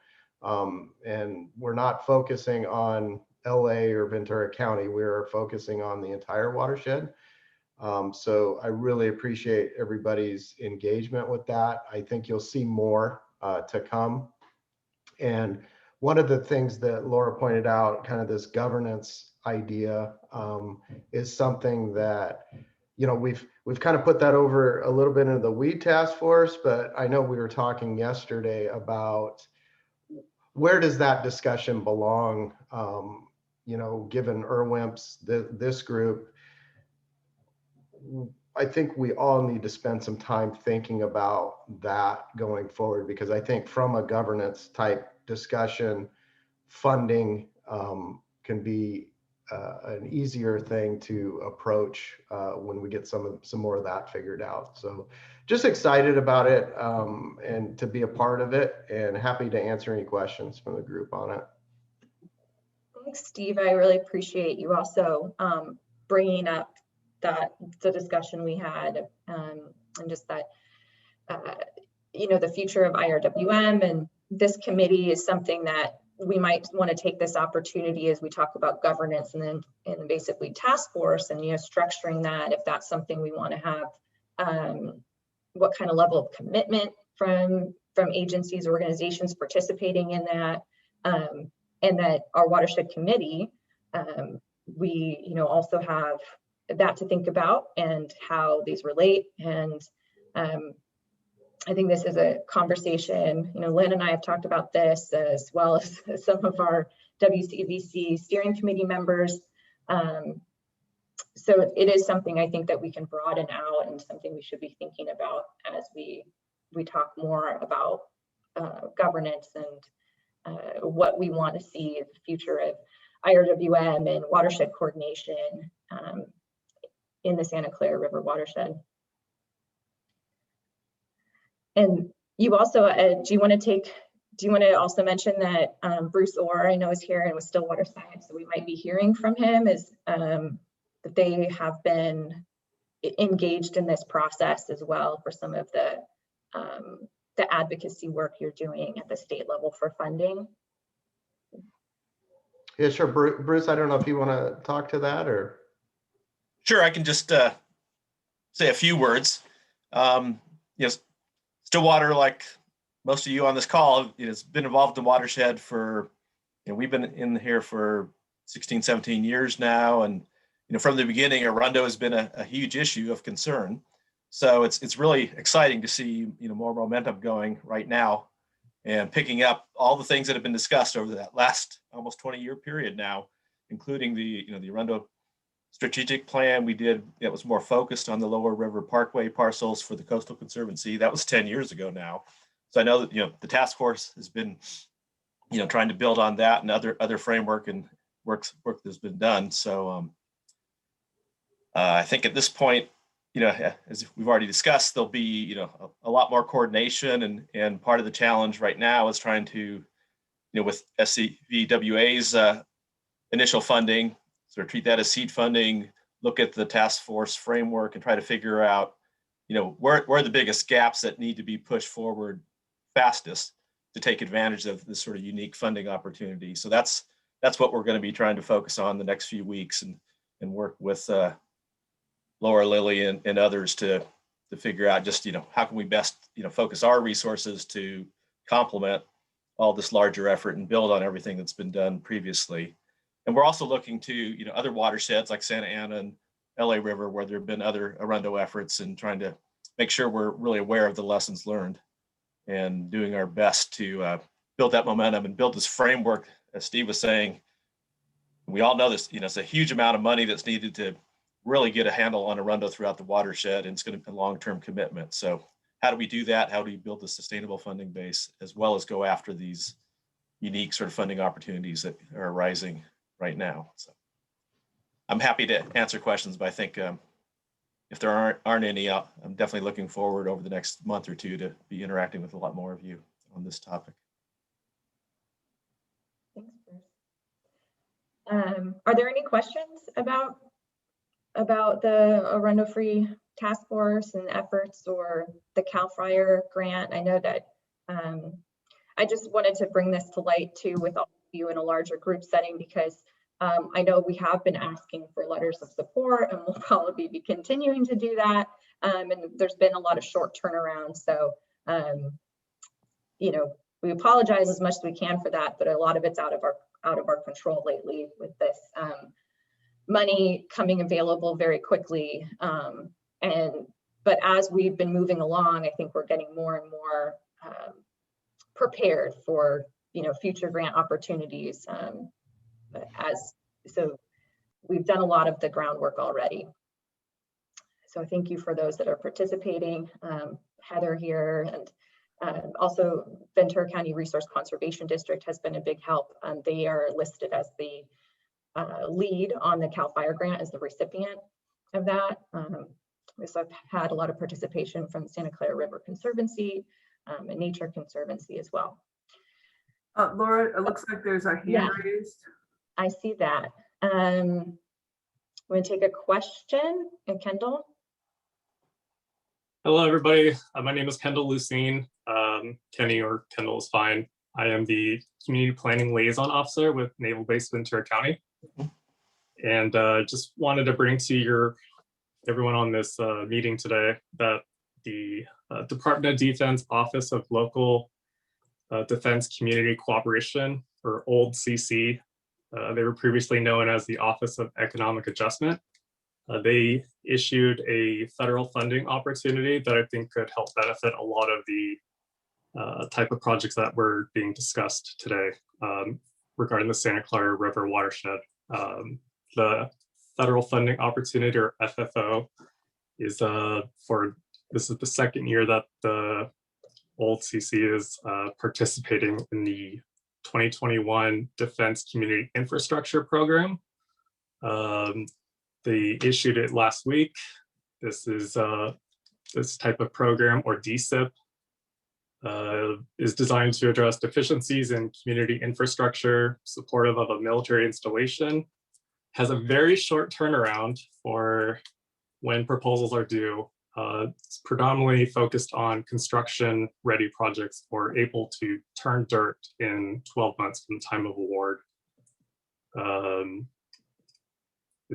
And we're not focusing on LA or Ventura County. We're focusing on the entire watershed. So I really appreciate everybody's engagement with that. I think you'll see more to come. And one of the things that Laura pointed out, kind of this governance idea, is something that, we've kind of put that over a little bit into the weed task force, but I know we were talking yesterday about where does that discussion belong, given IRWIMP's, this group. I think we all need to spend some time thinking about that going forward, because I think from a governance type discussion, funding can be an easier thing to approach when we get some more of that figured out. So just excited about it and to be a part of it, and happy to answer any questions from the group on it. Thanks, Steve. I really appreciate you also bringing up the discussion we had and just that, the future of IRWM and this committee is something that we might want to take this opportunity as we talk about governance and then in basically task force and, structuring that, if that's something we want to have what kind of level of commitment from agencies, organizations participating in that, and that our watershed committee, we also have that to think about and how these relate. And I think this is a conversation, Lynn and I have talked about this, as well as some of our WCVC steering committee members. So it is something I think that we can broaden out, and something we should be thinking about as we talk more about governance and what we want to see in the future of IRWM and watershed coordination in the Santa Clara River watershed. And you also, do you want to also mention that Bruce Orr, I know, is here and with Stillwater Science, so we might be hearing from him, is that they have been engaged in this process as well for some of the advocacy work you're doing at the state level for funding. Yeah, sure. Bruce, I don't know if you want to talk to that or. Sure, I can just say a few words. Yes, Stillwater, like most of you on this call, has been involved in watershed for, we've been in here for 16, 17 years now. And, from the beginning, Arundo has been a huge issue of concern. So it's really exciting to see, more momentum going right now and picking up all the things that have been discussed over that last almost 20-year period now, including the Arundo strategic plan we did that was more focused on the Lower River Parkway parcels for the Coastal Conservancy. That was 10 years ago now. So I know that, the task force has been, trying to build on that and other framework and work that's been done. So I think at this point, as we've already discussed, there'll be, a lot more coordination, and part of the challenge right now is trying to, with SCVWA's initial funding, sort of treat that as seed funding, look at the task force framework and try to figure out, where are the biggest gaps that need to be pushed forward fastest to take advantage of this sort of unique funding opportunity. So that's what we're going to be trying to focus on the next few weeks, and work with Laura, Lily, and others to figure out just, how can we best, focus our resources to complement all this larger effort and build on everything that's been done previously. And we're also looking to, other watersheds like Santa Ana and LA River, where there have been other Arundo efforts, and trying to make sure we're really aware of the lessons learned and doing our best to build that momentum and build this framework. As Steve was saying, we all know this, it's a huge amount of money that's needed to really get a handle on Arundo throughout the watershed, and it's going to be a long-term commitment. So how do we do that? How do we build a sustainable funding base, as well as go after these unique sort of funding opportunities that are arising right now? So I'm happy to answer questions, but I think if there aren't any, I'm definitely looking forward over the next month or two to be interacting with a lot more of you on this topic. Thanks, Bruce. Are there any questions about the Arundo Free Task Force and efforts, or the CAL FIRE grant? I know that I just wanted to bring this to light too with all of you in a larger group setting, because I know we have been asking for letters of support, and we'll probably be continuing to do that. And there's been a lot of short turnaround. So, we apologize as much as we can for that, but a lot of it's out of our control lately with this money coming available very quickly. But as we've been moving along, I think we're getting more and more prepared for future grant opportunities. So we've done a lot of the groundwork already. So thank you for those that are participating. Heather here, and also Ventura County Resource Conservation District has been a big help. They are listed as the lead on the CAL FIRE grant, as the recipient of that. So I've had a lot of participation from Santa Clara River Conservancy and Nature Conservancy as well. Laura, it looks like there's a hand raised. I see that. I'm going to take a question. Kendall? Hello, everybody. My name is Kendall Lucine. Kenny or Kendall is fine. I am the Community Planning Liaison Officer with Naval Base Ventura County. And just wanted to bring to everyone on this meeting today that the Department of Defense Office of Local Defense Community Cooperation, or old CC. They were previously known as the Office of Economic Adjustment. They issued a federal funding opportunity that I think could help benefit a lot of the type of projects that were being discussed today regarding the Santa Clara River watershed. The federal funding opportunity, or FFO, is this is the second year that the old CC is participating in the 2021 Defense Community Infrastructure Program. They issued it last week. This is this type of program, or DSIP, is designed to address deficiencies in community infrastructure, supportive of a military installation, has a very short turnaround for when proposals are due. It's predominantly focused on construction-ready projects or able to turn dirt in 12 months from the time of award.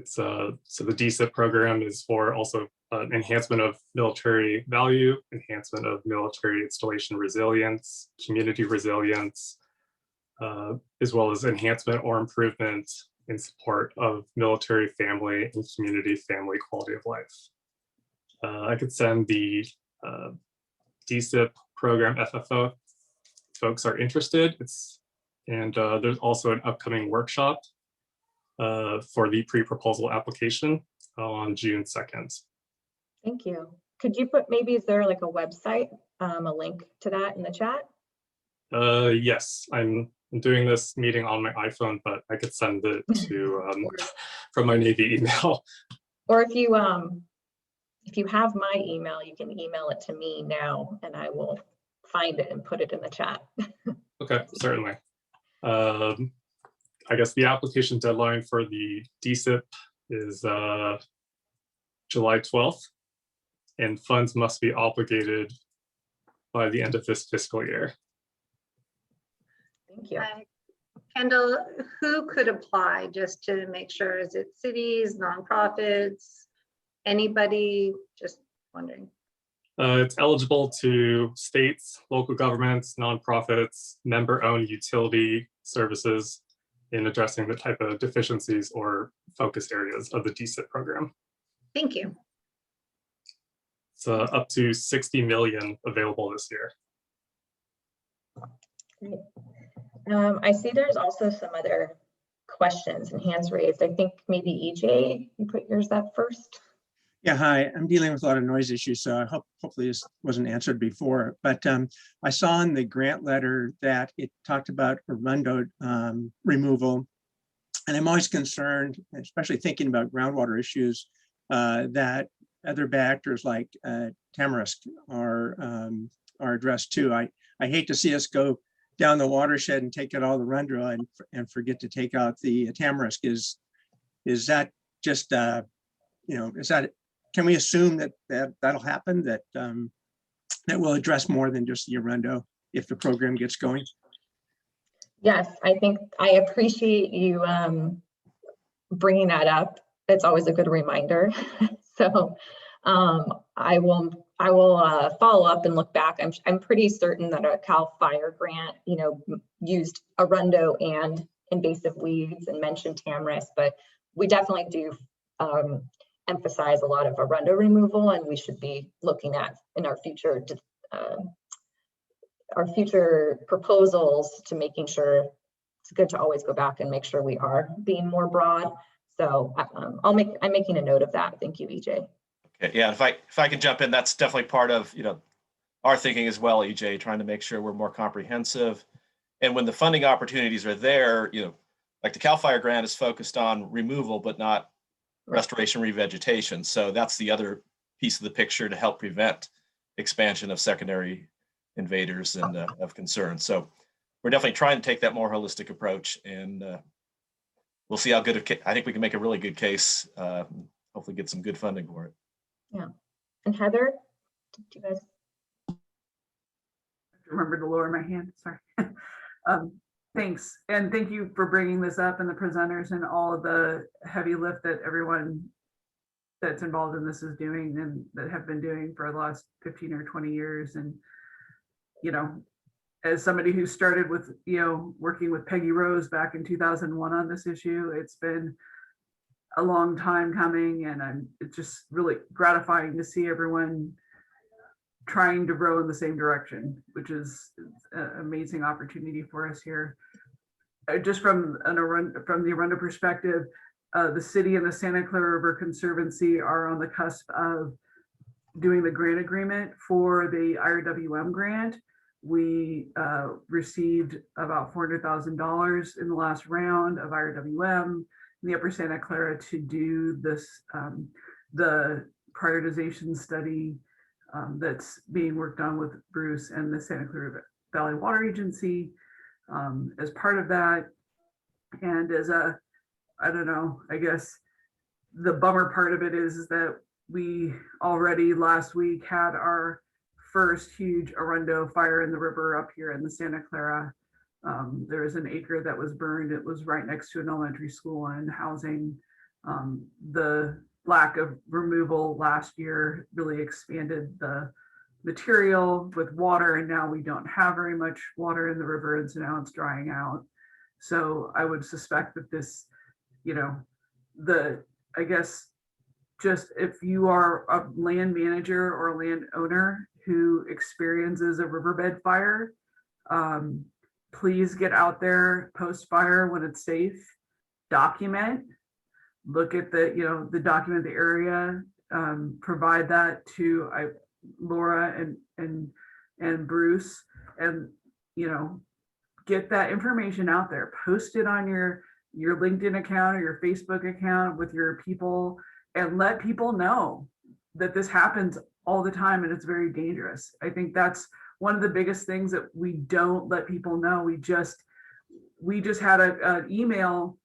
So the DSIP program is for also enhancement of military value, enhancement of military installation resilience, community resilience, as well as enhancement or improvement in support of military family and community family quality of life. I could send the DSIP program FFO if folks are interested. There's also an upcoming workshop for the pre-proposal application on June 2nd. Thank you. Could you put, maybe is there like a website, a link to that in the chat? Yes, I'm doing this meeting on my iPhone, but I could send it to from my Navy email. Or if you have my email, you can email it to me now and I will find it and put it in the chat. Okay, certainly. I guess the application deadline for the DSIP is July 12th, and funds must be obligated by the end of this fiscal year. Thank you. Kendall, who could apply, just to make sure? Is it cities, nonprofits, anybody? Just wondering. It's eligible to states, local governments, nonprofits, member-owned utility services in addressing the type of deficiencies or focus areas of the DSIP program. Thank you. It's up to 60 million available this year. Great. I see there's also some other questions and hands raised. I think maybe EJ, you put yours up first. Yeah, hi. I'm dealing with a lot of noise issues, so I hopefully this wasn't answered before. But I saw in the grant letter that it talked about Arundo removal, and I'm always concerned, especially thinking about groundwater issues, that other factors like tamarisk are addressed too. I hate to see us go down the watershed and take out all the Arundo and forget to take out the tamarisk. Is that just is that, can we assume that'll happen, that that will address more than just the Arundo if the program gets going? Yes, I think I appreciate you bringing that up. It's always a good reminder. So I will follow up and look back. I'm pretty certain that a CAL FIRE grant, used Arundo and invasive weeds and mentioned tamarisk, but we definitely do emphasize a lot of Arundo removal, and we should be looking at in our future proposals to making sure it's good to always go back and make sure we are being more broad. So I'm making a note of that. Thank you, EJ. Okay, yeah, if I can jump in, that's definitely part of our thinking as well, EJ, trying to make sure we're more comprehensive. And when the funding opportunities are there, like the CAL FIRE grant is focused on removal, but not restoration, revegetation. So that's the other piece of the picture to help prevent expansion of secondary invaders and of concern. So we're definitely trying to take that more holistic approach, and we'll see how good I think we can make a really good case. Hopefully get some good funding for it. Yeah. And Heather, did you guys? I remember to lower my hand, sorry. Thanks, and thank you for bringing this up, and the presenters and all of the heavy lift that everyone that's involved in this is doing and that have been doing for the last 15 or 20 years. And, you know, as somebody who started with, you know, working with Peggy Rose back in 2001 on this issue, it's been a long time coming, and it's just really gratifying to see everyone trying to row in the same direction, which is an amazing opportunity for us here. Just from the Arundel perspective, the city and the Santa Clara River Conservancy are on the cusp of doing the grant agreement for the IRWM grant. We received about $400,000 in the last round of IRWM in the Upper Santa Clara to do this, the prioritization study that's being worked on with Bruce and the Santa Clara Valley Water Agency as part of that. And as a, I don't know, I guess the bummer part of it is that we already last week had our first huge Arundel fire in the river up here in the Santa Clara. There was an acre that was burned. It was right next to an elementary school and housing. The lack of removal last year really expanded the material with water, and now we don't have very much water in the river, and so now it's drying out. So I would suspect that this, you know, I guess just if you are a land manager or a landowner who experiences a riverbed fire, please get out there post-fire when it's safe, document, look at the, you know, document the area, provide that to Laura and Bruce, and, you know, get that information out there, post it on your LinkedIn account or your Facebook account with your people, and let people know that this happens all the time and it's very dangerous. I think that's one of the biggest things that we don't let people know. We just had an email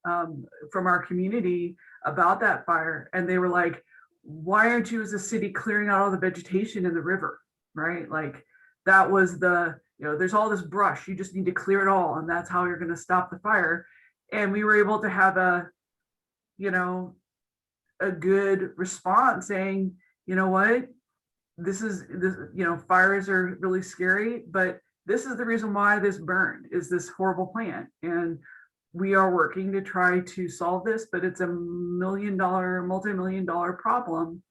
from our community about that fire, and they were like, why aren't you as a city clearing out all the vegetation in the river, right? Like that was the, you know, there's all this brush, you just need to clear it all, and that's how you're going to stop the fire. And we were able to have a, you know, a good response saying, you know what, this, you know, fires are really scary, but this is the reason why this burned, is this horrible plant. And we are working to try to solve this, but it's a multi-million-dollar problem.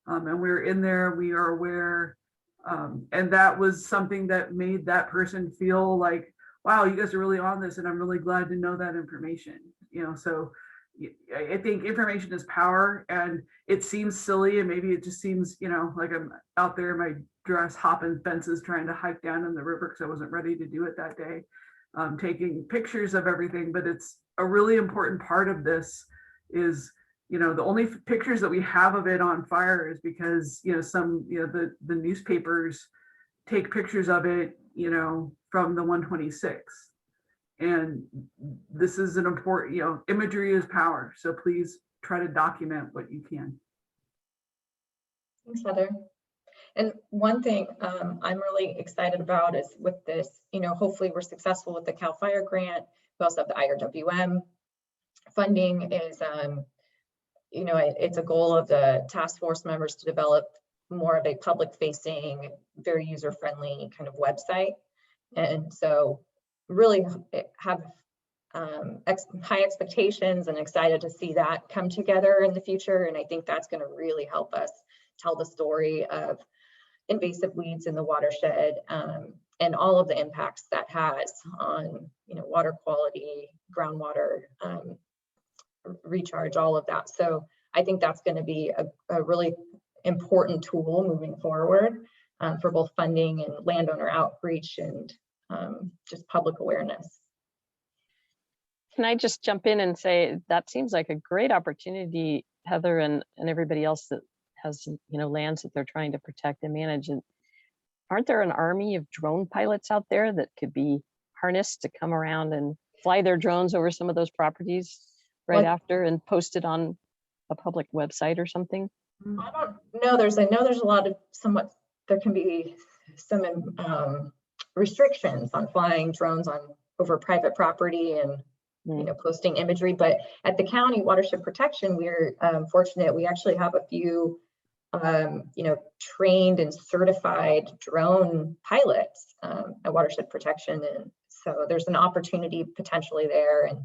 And we're in there, we are aware. And that was something that made that person feel like, wow, you guys are really on this, and I'm really glad to know that information. You know, so I think information is power, and it seems silly, and maybe it just seems, you know, like I'm out there in my dress hopping fences trying to hike down in the river because I wasn't ready to do it that day, taking pictures of everything. But it's a really important part of this is, you know, the only pictures that we have of it on fire is because, you know, the newspapers take pictures of it, you know, from the 126. And this is an important, you know, imagery is power. So please try to document what you can. Thanks, Heather. And one thing I'm really excited about is with this, you know, hopefully we're successful with the CAL FIRE grant. We also have the IRWM funding is, you know, it's a goal of the task force members to develop more of a public facing, very user-friendly kind of website. And so really have high expectations and excited to see that come together in the future. And I think that's going to really help us tell the story of invasive weeds in the watershed and all of the impacts that has on, you know, water quality, groundwater recharge, all of that. So I think that's going to be a really important tool moving forward for both funding and landowner outreach and just public awareness. Can I just jump in and say that seems like a great opportunity, Heather, and everybody else that has, you know, lands that they're trying to protect and manage. And aren't there an army of drone pilots out there that could be harnessed to come around and fly their drones over some of those properties right after and post it on a public website or something? I don't know. I know there's a lot of there can be some restrictions on flying drones over private property, and posting imagery. But at the county watershed protection, we're fortunate. We actually have a few trained and certified drone pilots at watershed protection, and so there's an opportunity potentially there. And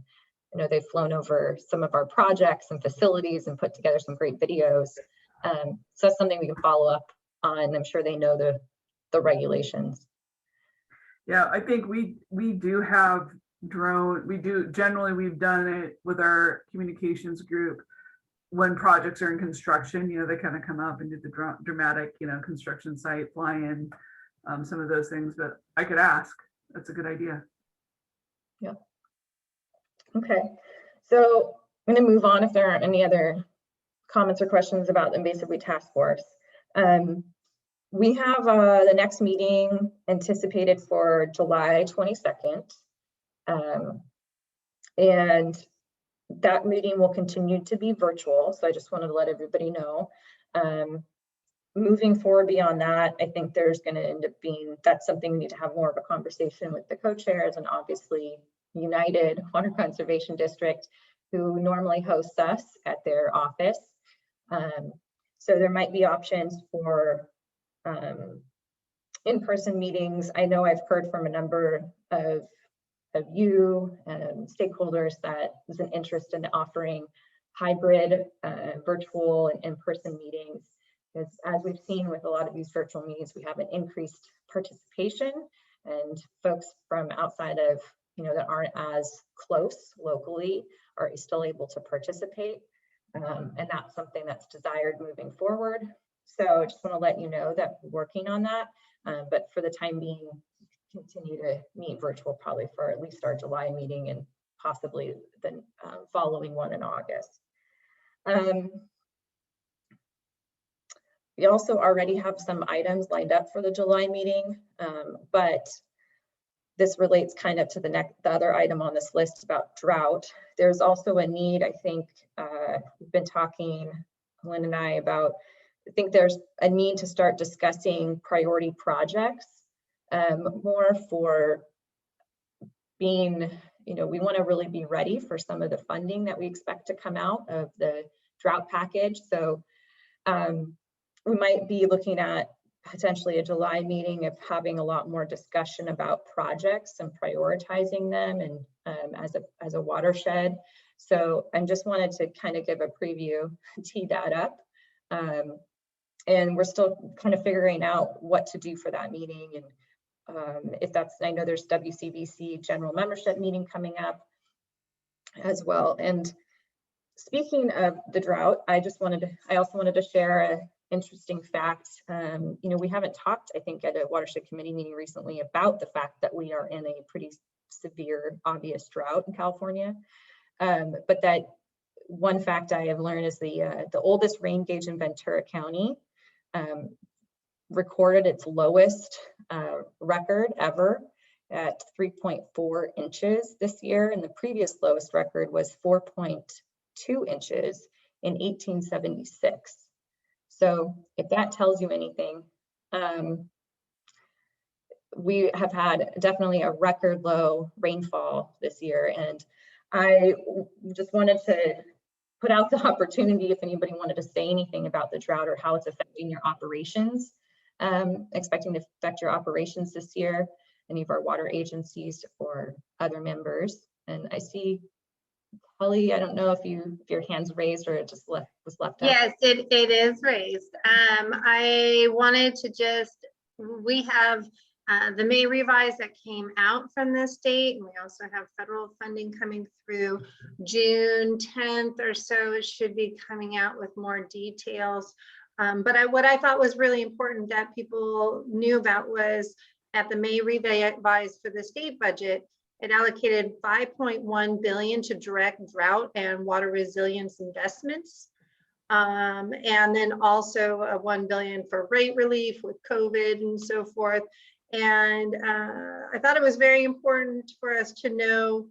they've flown over some of our projects and facilities and put together some great videos. So that's something we can follow up on. I'm sure they know the regulations. Yeah, I think we do have drone. Generally we've done it with our communications group when projects are in construction. They kind of come up and do the dramatic, construction site, fly in, some of those things. But I could ask. That's a good idea. Yeah. Okay, so I'm going to move on if there aren't any other comments or questions about the invasive weed task force. We have the next meeting anticipated for July 22nd. And that meeting will continue to be virtual. So I just wanted to let everybody know. Moving forward beyond that, I think there's going to end up being, that's something we need to have more of a conversation with the co-chairs and obviously United Water Conservation District, who normally hosts us at their office. So there might be options for in-person meetings. I know I've heard from a number of you and stakeholders that there's an interest in offering hybrid virtual and in-person meetings. Because as we've seen with a lot of these virtual meetings, we have an increased participation, and folks from outside of, that aren't as close locally are still able to participate. And that's something that's desired moving forward. So I just want to let you know that we're working on that. But for the time being, continue to meet virtual probably for at least our July meeting and possibly the following one in August. We also already have some items lined up for the July meeting, but this relates kind of to the other item on this list about drought. There's also a need, I think, we've been talking, Lynn and I, about, I think there's a need to start discussing priority projects more for being, we want to really be ready for some of the funding that we expect to come out of the drought package. So we might be looking at potentially a July meeting of having a lot more discussion about projects and prioritizing them and as a watershed. So I just wanted to kind of give a preview, tee that up. And we're still kind of figuring out what to do for that meeting. And if that's, I know there's WCBC general membership meeting coming up as well. And speaking of the drought, I also wanted to share a interesting fact. We haven't talked, I think, at a watershed committee meeting recently about the fact that we are in a pretty severe, obvious drought in California. But that one fact I have learned is the oldest rain gauge in Ventura County recorded its lowest record ever at 3.4 inches this year, and the previous lowest record was 4.2 inches in 1876. So if that tells you anything, we have had definitely a record low rainfall this year. And I just wanted to put out the opportunity if anybody wanted to say anything about the drought or how it's affecting your operations, expecting to affect your operations this year, any of our water agencies or other members. And I see Holly, I don't know if your hand's raised or it just was left out. Yes, it is raised. I wanted to we have the May revise that came out from the state, and we also have federal funding coming through June 10th or so. It should be coming out with more details. But what I thought was really important that people knew about was at the May revise for the state budget, it allocated $5.1 billion to direct drought and water resilience investments. And then also $1 billion for rate relief with COVID and so forth. And I thought it was very important for us to know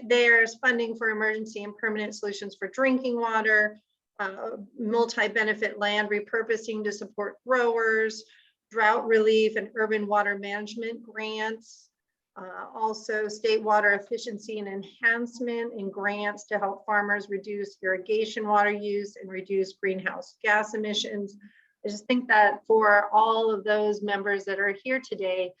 there's funding for emergency and permanent solutions for drinking water, multi-benefit land repurposing to support growers, drought relief and urban water management grants, Also, state water efficiency and enhancement and grants to help farmers reduce irrigation water use and reduce greenhouse gas emissions. I just think that for all of those members that are here today,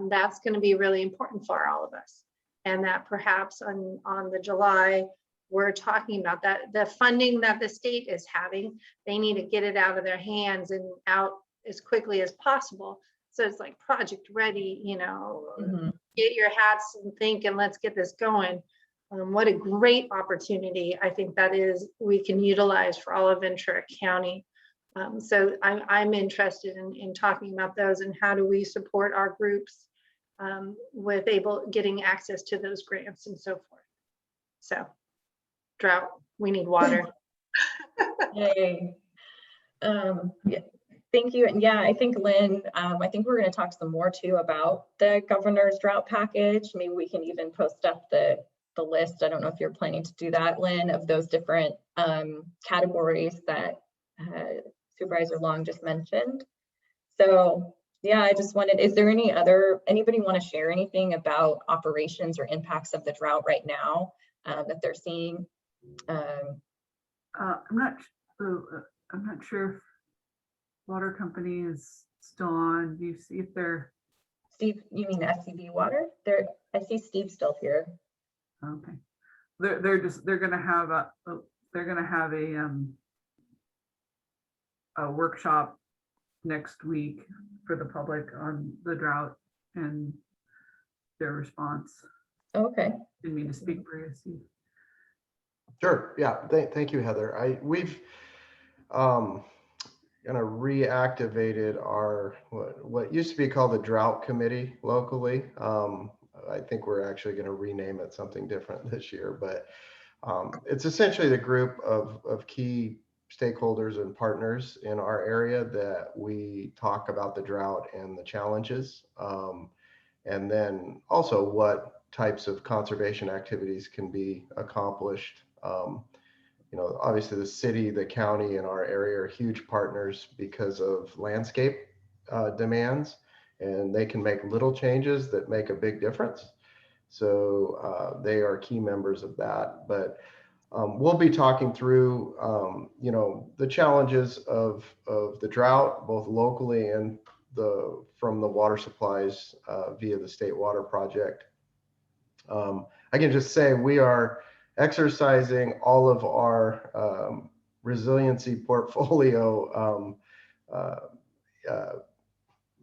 that's going to be really important for all of us. And that perhaps on the July, we're talking about that the funding that the state is having, they need to get it out of their hands and out as quickly as possible. So it's like project ready, you know, get your hats and think, and let's get this going. What a great opportunity I think that is, we can utilize for all of Ventura County. So I'm interested in talking about those and how do we support our groups with getting access to those grants and so forth. So drought, we need water. Yay. Yeah. Thank you. And yeah, I think Lynn, I think we're going to talk some more too about the governor's drought package. Maybe we can even post up the list. I don't know if you're planning to do that, Lynn, of those different categories that Supervisor Long just mentioned. So yeah, I just wanted, is there anybody want to share anything about operations or impacts of the drought right now that they're seeing? I'm not sure if water company is still on. Do you see if they're Steve? You mean SCV Water? I see Steve still here. Okay. They're gonna have a workshop next week for the public on the drought and their response. Okay. Didn't mean to speak for you, Steve. Sure. Yeah. Thank you, Heather. We've kind of reactivated our what used to be called the drought committee locally. I think we're actually going to rename it something different this year, but it's essentially the group of key stakeholders and partners in our area that we talk about the drought and the challenges, and then also what types of conservation activities can be accomplished. You know, obviously the city, the county, and our area are huge partners because of landscape demands, and they can make little changes that make a big difference. So they are key members of that. But we'll be talking through, you know, the challenges of the drought, both locally and from the water supplies via the State Water Project. I can just say we are exercising all of our resiliency portfolio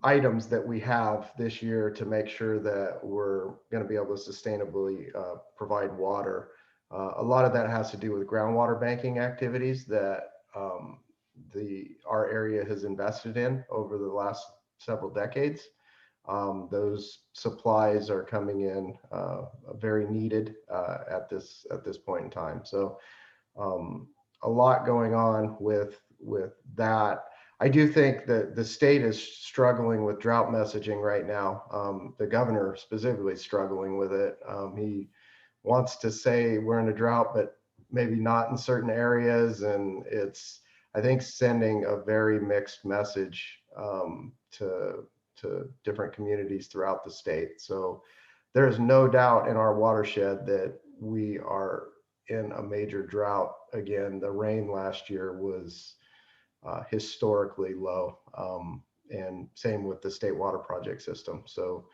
items that we have this year to make sure that we're going to be able to sustainably provide water. A lot of that has to do with groundwater banking activities that our area has invested in over the last several decades. Those supplies are coming in very needed at this point in time. So a lot going on with that. I do think that the state is struggling with drought messaging right now. The governor specifically is struggling with it. He wants to say we're in a drought, but maybe not in certain areas. And it's, I think, sending a very mixed message to different communities throughout the state. So there is no doubt in our watershed that we are in a major drought. Again, the rain last year was historically low, and same with the State Water Project system. So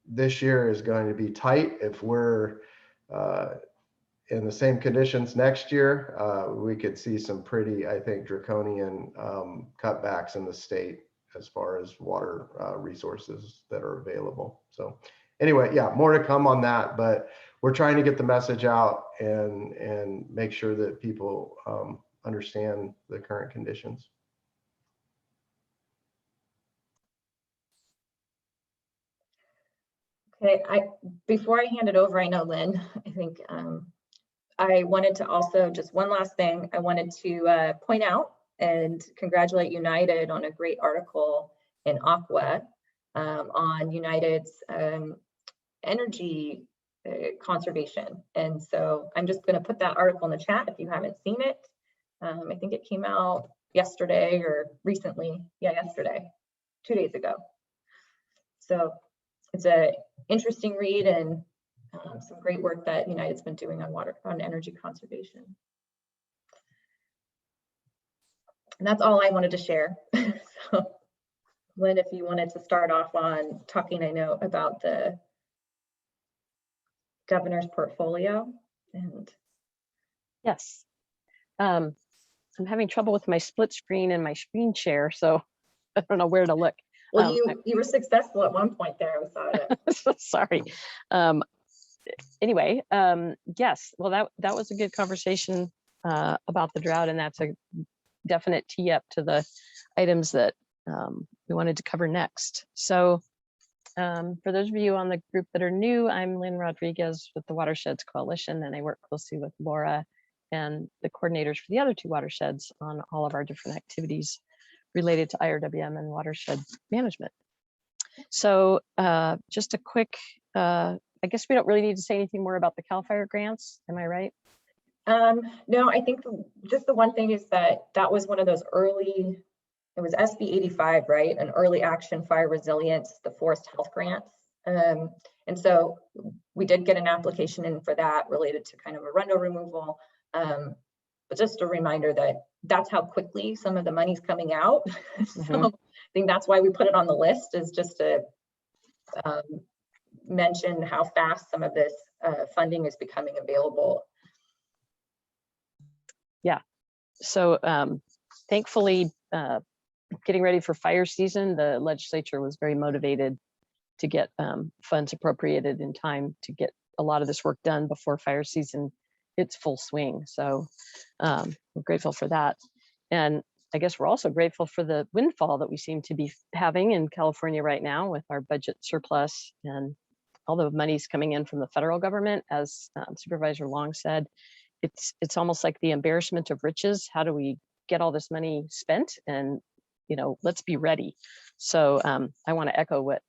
this year is going to be tight. If we're in the same conditions next year, we could see some pretty, I think, draconian cutbacks in the state as far as water resources that are available. So anyway, yeah, more to come on that, but we're trying to get the message out and make sure that people understand the current conditions. Okay, before I hand it over, I know Lynn, I think I wanted to also, just one last thing, I wanted to point out and congratulate United on a great article in Aqua on United's energy conservation. And so I'm just going to put that article in the chat if you haven't seen it. I think it came out yesterday or recently. Yeah, yesterday, 2 days ago. So it's a interesting read and some great work that United's been doing on energy conservation. And that's all I wanted to share. So, Lynn, if you wanted to start off on talking, I know, about the governor's portfolio. And yes, I'm having trouble with my split screen and my screen share, so I don't know where to look. Well, you were successful at one point there. I saw it. Sorry. Anyway, yes, well, that was a good conversation about the drought, and that's a definite tee up to the items that we wanted to cover next. So for those of you on the group that are new, I'm Lynn Rodriguez with the Watersheds Coalition, and I work closely with Laura and the coordinators for the other two watersheds on all of our different activities related to IRWM and watershed management. So just a quick, I guess we don't really need to say anything more about the CAL FIRE grants, am I right? No, I think just the one thing is that was one of those early, it was SB 85, right? An early action fire resilience, the forest health grants. And so we did get an application in for that related to kind of a rundle removal. But just a reminder that that's how quickly some of the money's coming out. So I think that's why we put it on the list, is just to mention how fast some of this funding is becoming available. Yeah, so thankfully, getting ready for fire season, the legislature was very motivated to get funds appropriated in time to get a lot of this work done before fire season hits full swing. So we're grateful for that. And I guess we're also grateful for the windfall that we seem to be having in California right now with our budget surplus and all the money's coming in from the federal government. As Supervisor Long said, it's almost like the embarrassment of riches. How do we get all this money spent? And let's be ready. So I want to echo what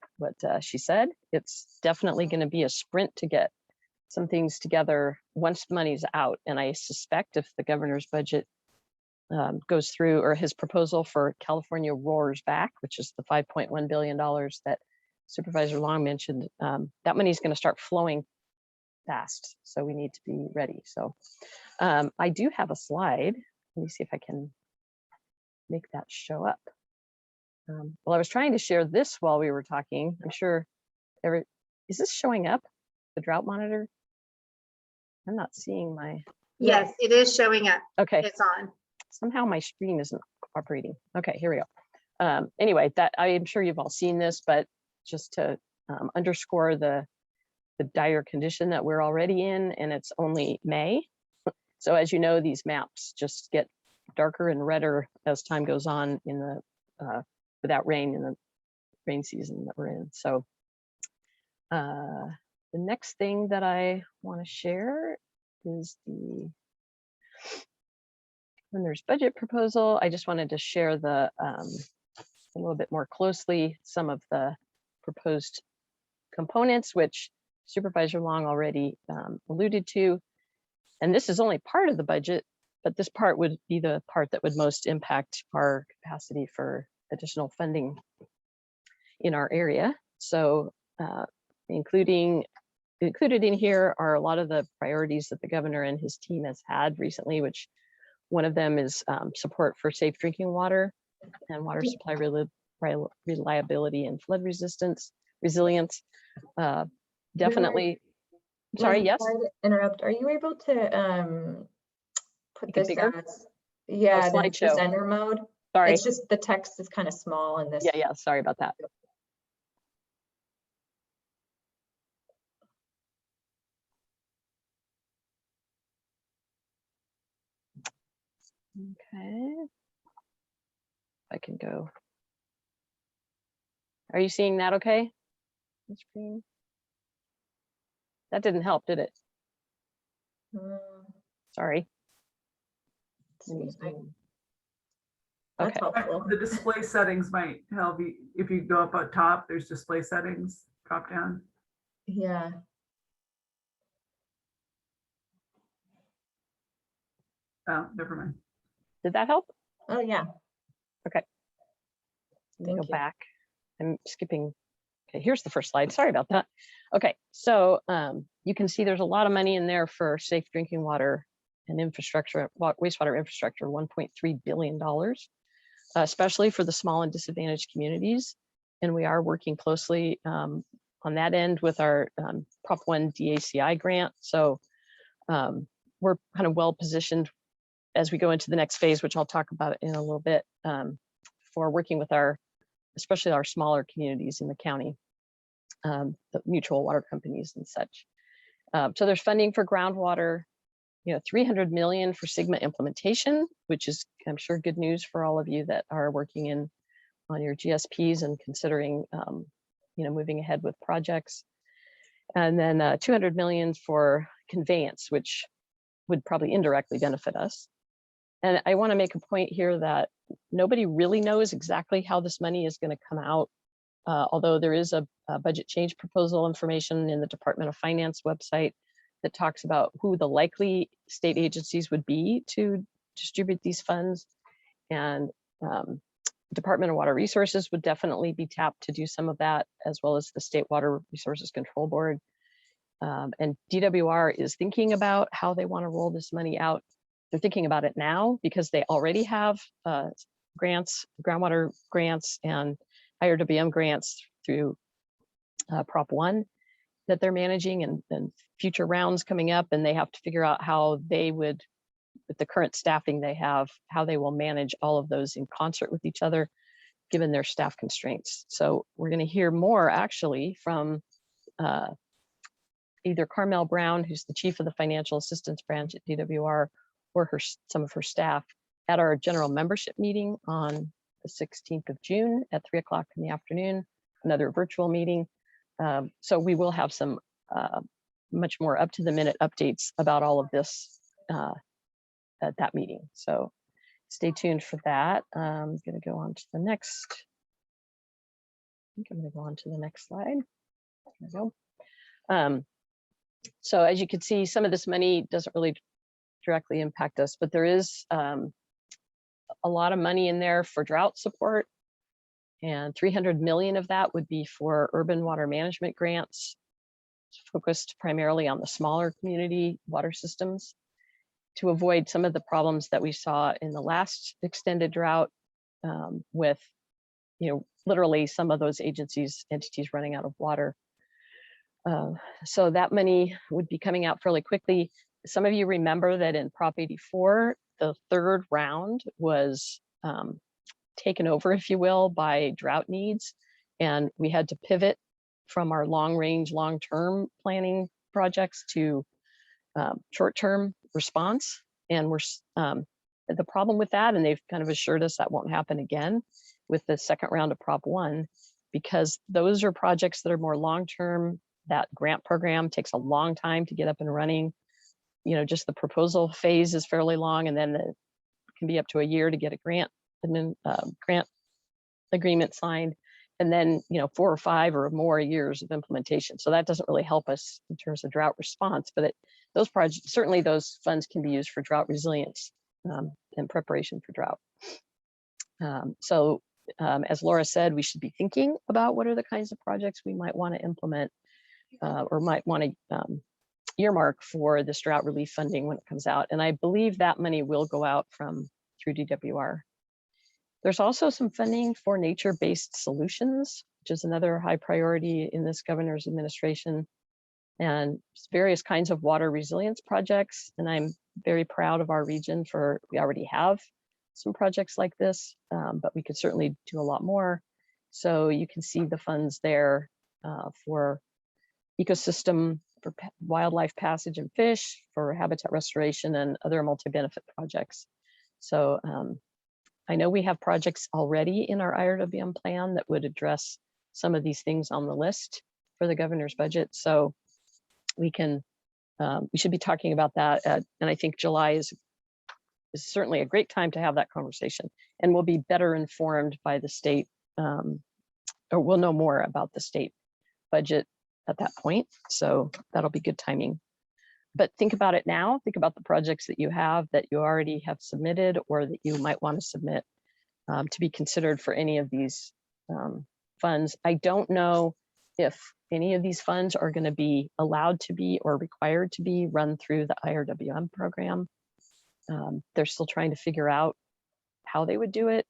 she said. It's definitely going to be a sprint to get some things together once money's out. And I suspect if the governor's budget goes through, or his proposal for California Roars Back, which is the $5.1 billion that Supervisor Long mentioned, that money is going to start flowing fast. So we need to be ready. So I do have a slide. Let me see if I can make that show up. Well, I was trying to share this while we were talking. I'm sure is this showing up, the drought monitor? I'm not seeing my. Yes, it is showing up. Okay. It's on. Somehow my screen isn't operating. Okay, here we go. Anyway, that I am sure you've all seen this, but just to underscore the dire condition that we're already in, and it's only May. So as you know, these maps just get darker and redder as time goes on in the without rain in the rain season that we're in. So the next thing that I want to share is the governor's budget proposal. I just wanted to share a little bit more closely some of the proposed components, which Supervisor Long already alluded to. And this is only part of the budget, but this part would be the part that would most impact our capacity for additional funding in our area. So included in here are a lot of the priorities that the governor and his team has had recently, which one of them is support for safe drinking water and water supply reliability and flood resilience. Definitely. Sorry, yes. Sorry to interrupt. Are you able to put this bigger? as the slideshow presenter mode? Sorry. It's just the text is kind of small in this. Yeah, sorry about that. Okay. I can go. Are you seeing that okay? The screen? That didn't help, did it? Sorry. That's helpful. The display settings might help you. If you go up on top, there's display settings, drop down. Yeah. Oh, never mind. Did that help? Oh, yeah. Okay. Thank Go you. back. I'm skipping Okay, here's the first slide. Sorry about that. Okay, so you can see there's a lot of money in there for safe drinking water and infrastructure, wastewater infrastructure, $1.3 billion, especially for the small and disadvantaged communities. And we are working closely on that end with our Prop 1 DACI grant. So we're kind of well positioned as we go into the next phase, which I'll talk about in a little bit, for working with especially our smaller communities in the county, the mutual water companies and such. So there's funding for groundwater, $300 million for Sigma implementation, which is, I'm sure, good news for all of you that are working on your GSPs and considering, moving ahead with projects. And then 200 million for conveyance, which would probably indirectly benefit us. And I want to make a point here that nobody really knows exactly how this money is going to come out, although there is a budget change proposal information in the Department of Finance website that talks about who the likely state agencies would be to distribute these funds. And Department of Water Resources would definitely be tapped to do some of that, as well as the State Water Resources Control Board. And DWR is thinking about how they want to roll this money out. They're thinking about it now because they already have grants, groundwater grants and IRWM grants through Prop 1 that they're managing, and future rounds coming up, and they have to figure out how they would, with the current staffing they have, how they will manage all of those in concert with each other, given their staff constraints. So we're going to hear more actually from either Carmel Brown, who's the chief of the financial assistance branch at DWR, or some of her staff at our general membership meeting on the 16th of June at 3 o'clock in the afternoon, another virtual meeting. So we will have some much more up-to-the-minute updates about all of this at that meeting. So stay tuned for that. I'm going to go on to the next. I think I'm going to go on to the next slide. There we go. So as you can see, some of this money doesn't really directly impact us, but there is a lot of money in there for drought support, and 300 million of that would be for urban water management grants, focused primarily on the smaller community water systems to avoid some of the problems that we saw in the last extended drought with, literally some of those entities running out of water. So that money would be coming out fairly quickly. Some of you remember that in Prop 84, the third round was taken over, if you will, by drought needs. And we had to pivot from our long-range, long-term planning projects to short-term response. And we're the problem with that, and they've kind of assured us that won't happen again with the second round of Prop 1, because those are projects that are more long-term. That grant program takes a long time to get up and running. Just the proposal phase is fairly long, and then it can be up to a year to get a grant and then grant agreement signed, and then 4 or 5 or more years of implementation. So that doesn't really help us in terms of drought response, but those projects, certainly those funds can be used for drought resilience and preparation for drought. As Laura said, we should be thinking about what are the kinds of projects we might want to implement or might want to earmark for this drought relief funding when it comes out. And I believe that money will go out through DWR. There's also some funding for nature-based solutions, which is another high priority in this governor's administration, and various kinds of water resilience projects. And I'm very proud of our region we already have some projects like this, but we could certainly do a lot more. So you can see the funds there for ecosystem, for wildlife passage and fish, for habitat restoration and other multi-benefit projects. So I know we have projects already in our IRWM plan that would address some of these things on the list for the governor's budget. So we should be talking about that. And I think July is certainly a great time to have that conversation, and we'll be better informed by the state, or we'll know more about the state budget at that point. So that'll be good timing. But think about it now. Think about the projects that you have that you already have submitted or that you might want to submit to be considered for any of these funds. I don't know if any of these funds are going to be allowed to be or required to be run through the IRWM program. They're still trying to figure out how they would do it.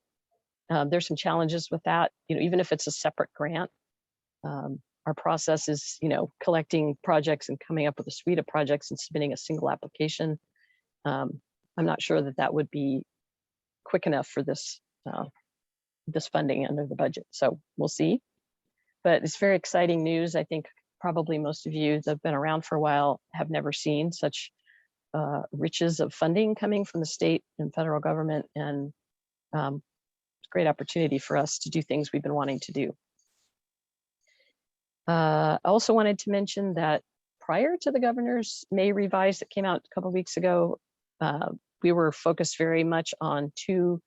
There's some challenges with that. Even if it's a separate grant, our process is, collecting projects and coming up with a suite of projects and submitting a single application. I'm not sure that that would be quick enough for this funding under the budget. So we'll see. But it's very exciting news. I think probably most of you that have been around for a while have never seen such riches of funding coming from the state and federal government, and it's a great opportunity for us to do things we've been wanting to do. I also wanted to mention that prior to the governor's May revise that came out a couple of weeks ago, we were focused very much on two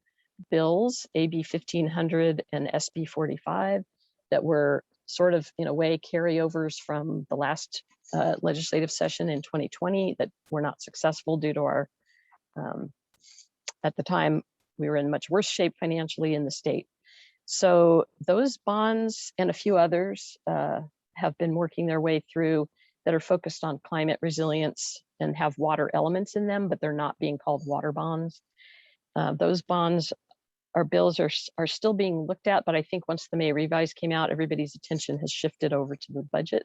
bills, AB 1500 and SB 45, that were sort of, in a way, carryovers from the last legislative session in 2020 that were not successful due to our, at the time, we were in much worse shape financially in the state. So those bonds and a few others have been working their way through that are focused on climate resilience and have water elements in them, but they're not being called water bonds. Those bonds, our bills are still being looked at, but I think once the May revise came out, everybody's attention has shifted over to the budget.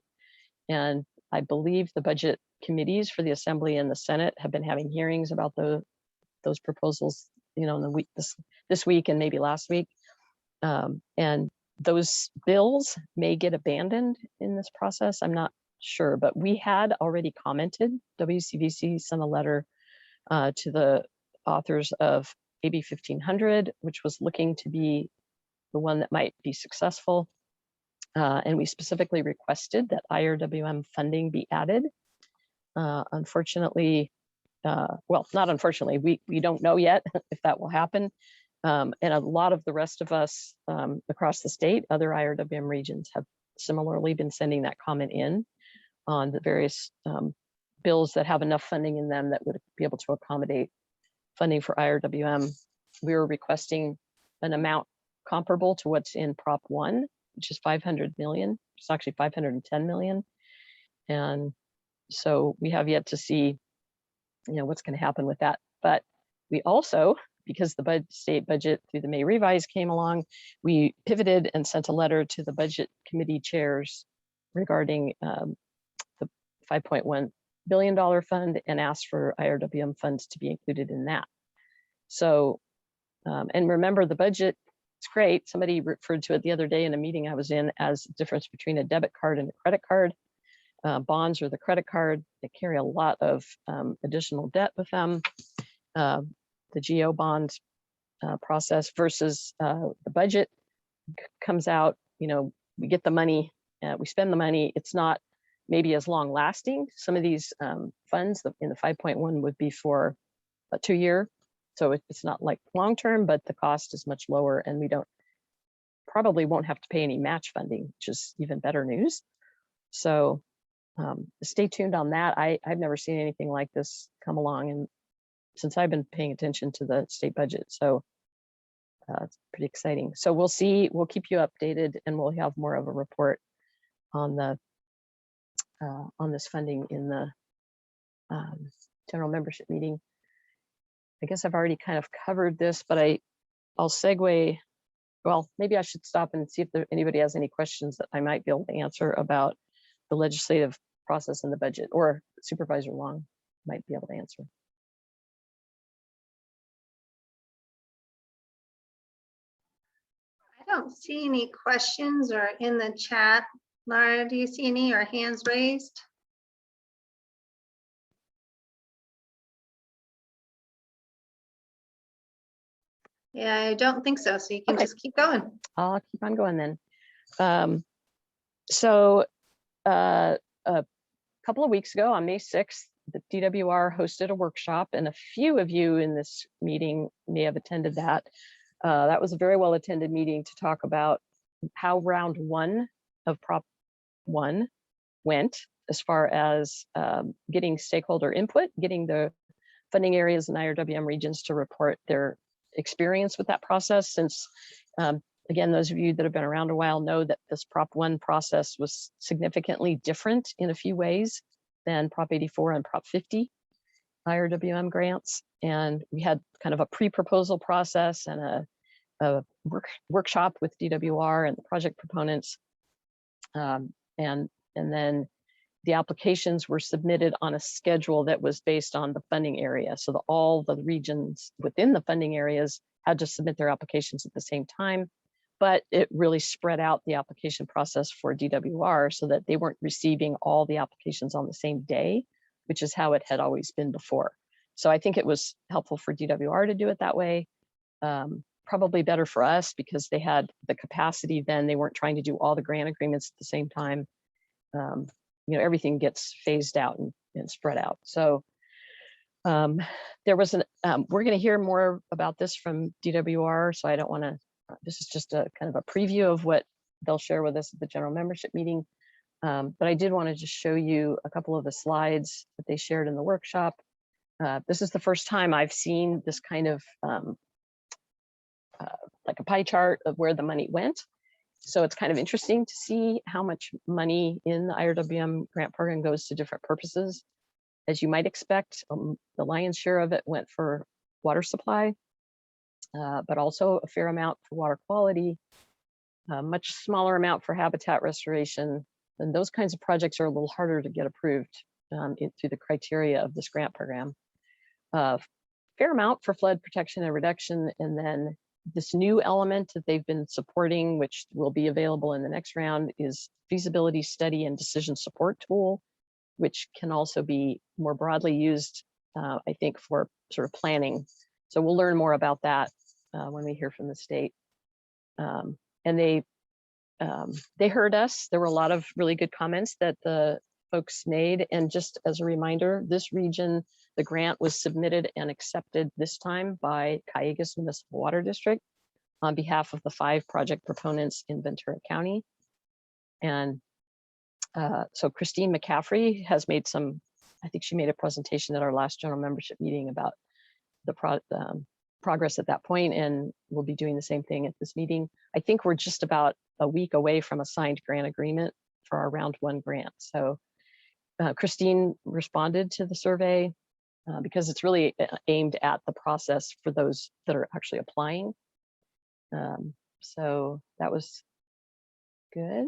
And I believe the budget committees for the Assembly and the Senate have been having hearings about those proposals, in the week this week and maybe last week. And those bills may get abandoned in this process. I'm not sure, but we had already commented. WCVC sent a letter to the authors of AB 1500, which was looking to be the one that might be successful. And we specifically requested that IRWM funding be added. Unfortunately, well, not unfortunately, we don't know yet if that will happen. And a lot of the rest of us across the state, other IRWM regions, have similarly been sending that comment in on the various bills that have enough funding in them that would be able to accommodate funding for IRWM. We were requesting an amount comparable to what's in Prop 1, which is 500 million. It's actually 510 million. And so we have yet to see, what's going to happen with that. But we also, because the state budget through the May revise came along, we pivoted and sent a letter to the budget committee chairs regarding the $5.1 billion fund and asked for IRWM funds to be included in that. So, and remember, the budget, it's great. Somebody referred to it the other day in a meeting I was in as the difference between a debit card and a credit card. Bonds or the credit card, they carry a lot of additional debt with them. The GO bonds process versus the budget comes out, we get the money, we spend the money. It's not maybe as long lasting. Some of these funds in the 5.1 would be for a 2-year. So it's not like long-term, but the cost is much lower and we probably won't have to pay any match funding, which is even better news. So stay tuned on that. I've never seen anything like this come along and since I've been paying attention to the state budget. So it's pretty exciting. So we'll see, we'll keep you updated and we'll have more of a report on the on this funding in the general membership meeting. I guess I've already kind of covered this, but I'll segue. Well, maybe I should stop and see if anybody has any questions that I might be able to answer about the legislative process and the budget, or Supervisor Long might be able to answer. I don't see any questions or in the chat. Lara, do you see any or hands raised? Yeah, I don't think so. So you can just keep going. I'll keep on going then. So a couple of weeks ago on May 6th, the DWR hosted a workshop and a few of you in this meeting may have attended that. That was a very well attended meeting to talk about how round 1 of Prop 1 went as far as getting stakeholder input, getting the funding areas and IRWM regions to report their experience with that process, since Again, those of you that have been around a while know that this Prop 1 process was significantly different in a few ways than Prop 84 and Prop 50 IRWM grants. And we had kind of a pre-proposal process and a workshop with DWR and the project proponents. And then the applications were submitted on a schedule that was based on the funding area. So all the regions within the funding areas had to submit their applications at the same time, but it really spread out the application process for DWR so that they weren't receiving all the applications on the same day, which is how it had always been before. So I think it was helpful for DWR to do it that way. Probably better for us because they had the capacity then. They weren't trying to do all the grant agreements at the same time. Everything gets phased out and spread out. So there was we're going to hear more about this from DWR. So I don't want to, this is just a kind of a preview of what they'll share with us at the general membership meeting. But I did want to just show you a couple of the slides that they shared in the workshop. This is the first time I've seen this kind of like a pie chart of where the money went. So it's kind of interesting to see how much money in the IRWM grant program goes to different purposes. As you might expect, the lion's share of it went for water supply, but also a fair amount for water quality, a much smaller amount for habitat restoration. And those kinds of projects are a little harder to get approved through the criteria of this grant program. Fair amount for flood protection and reduction, and then this new element that they've been supporting, which will be available in the next round, is feasibility study and decision support tool, which can also be more broadly used, I think, for sort of planning. So we'll learn more about that when we hear from the state. And they heard us. There were a lot of really good comments that the folks made. And just as a reminder, this region, the grant was submitted and accepted this time by Cayugas Municipal Water District on behalf of the 5 project proponents in Ventura County. And so Christine McCaffrey has made some, I think she made a presentation at our last general membership meeting about the progress at that point, and we'll be doing the same thing at this meeting. I think we're just about a week away from a signed grant agreement for our round 1 grant. So Christine responded to the survey because it's really aimed at the process for those that are actually applying. So that was good.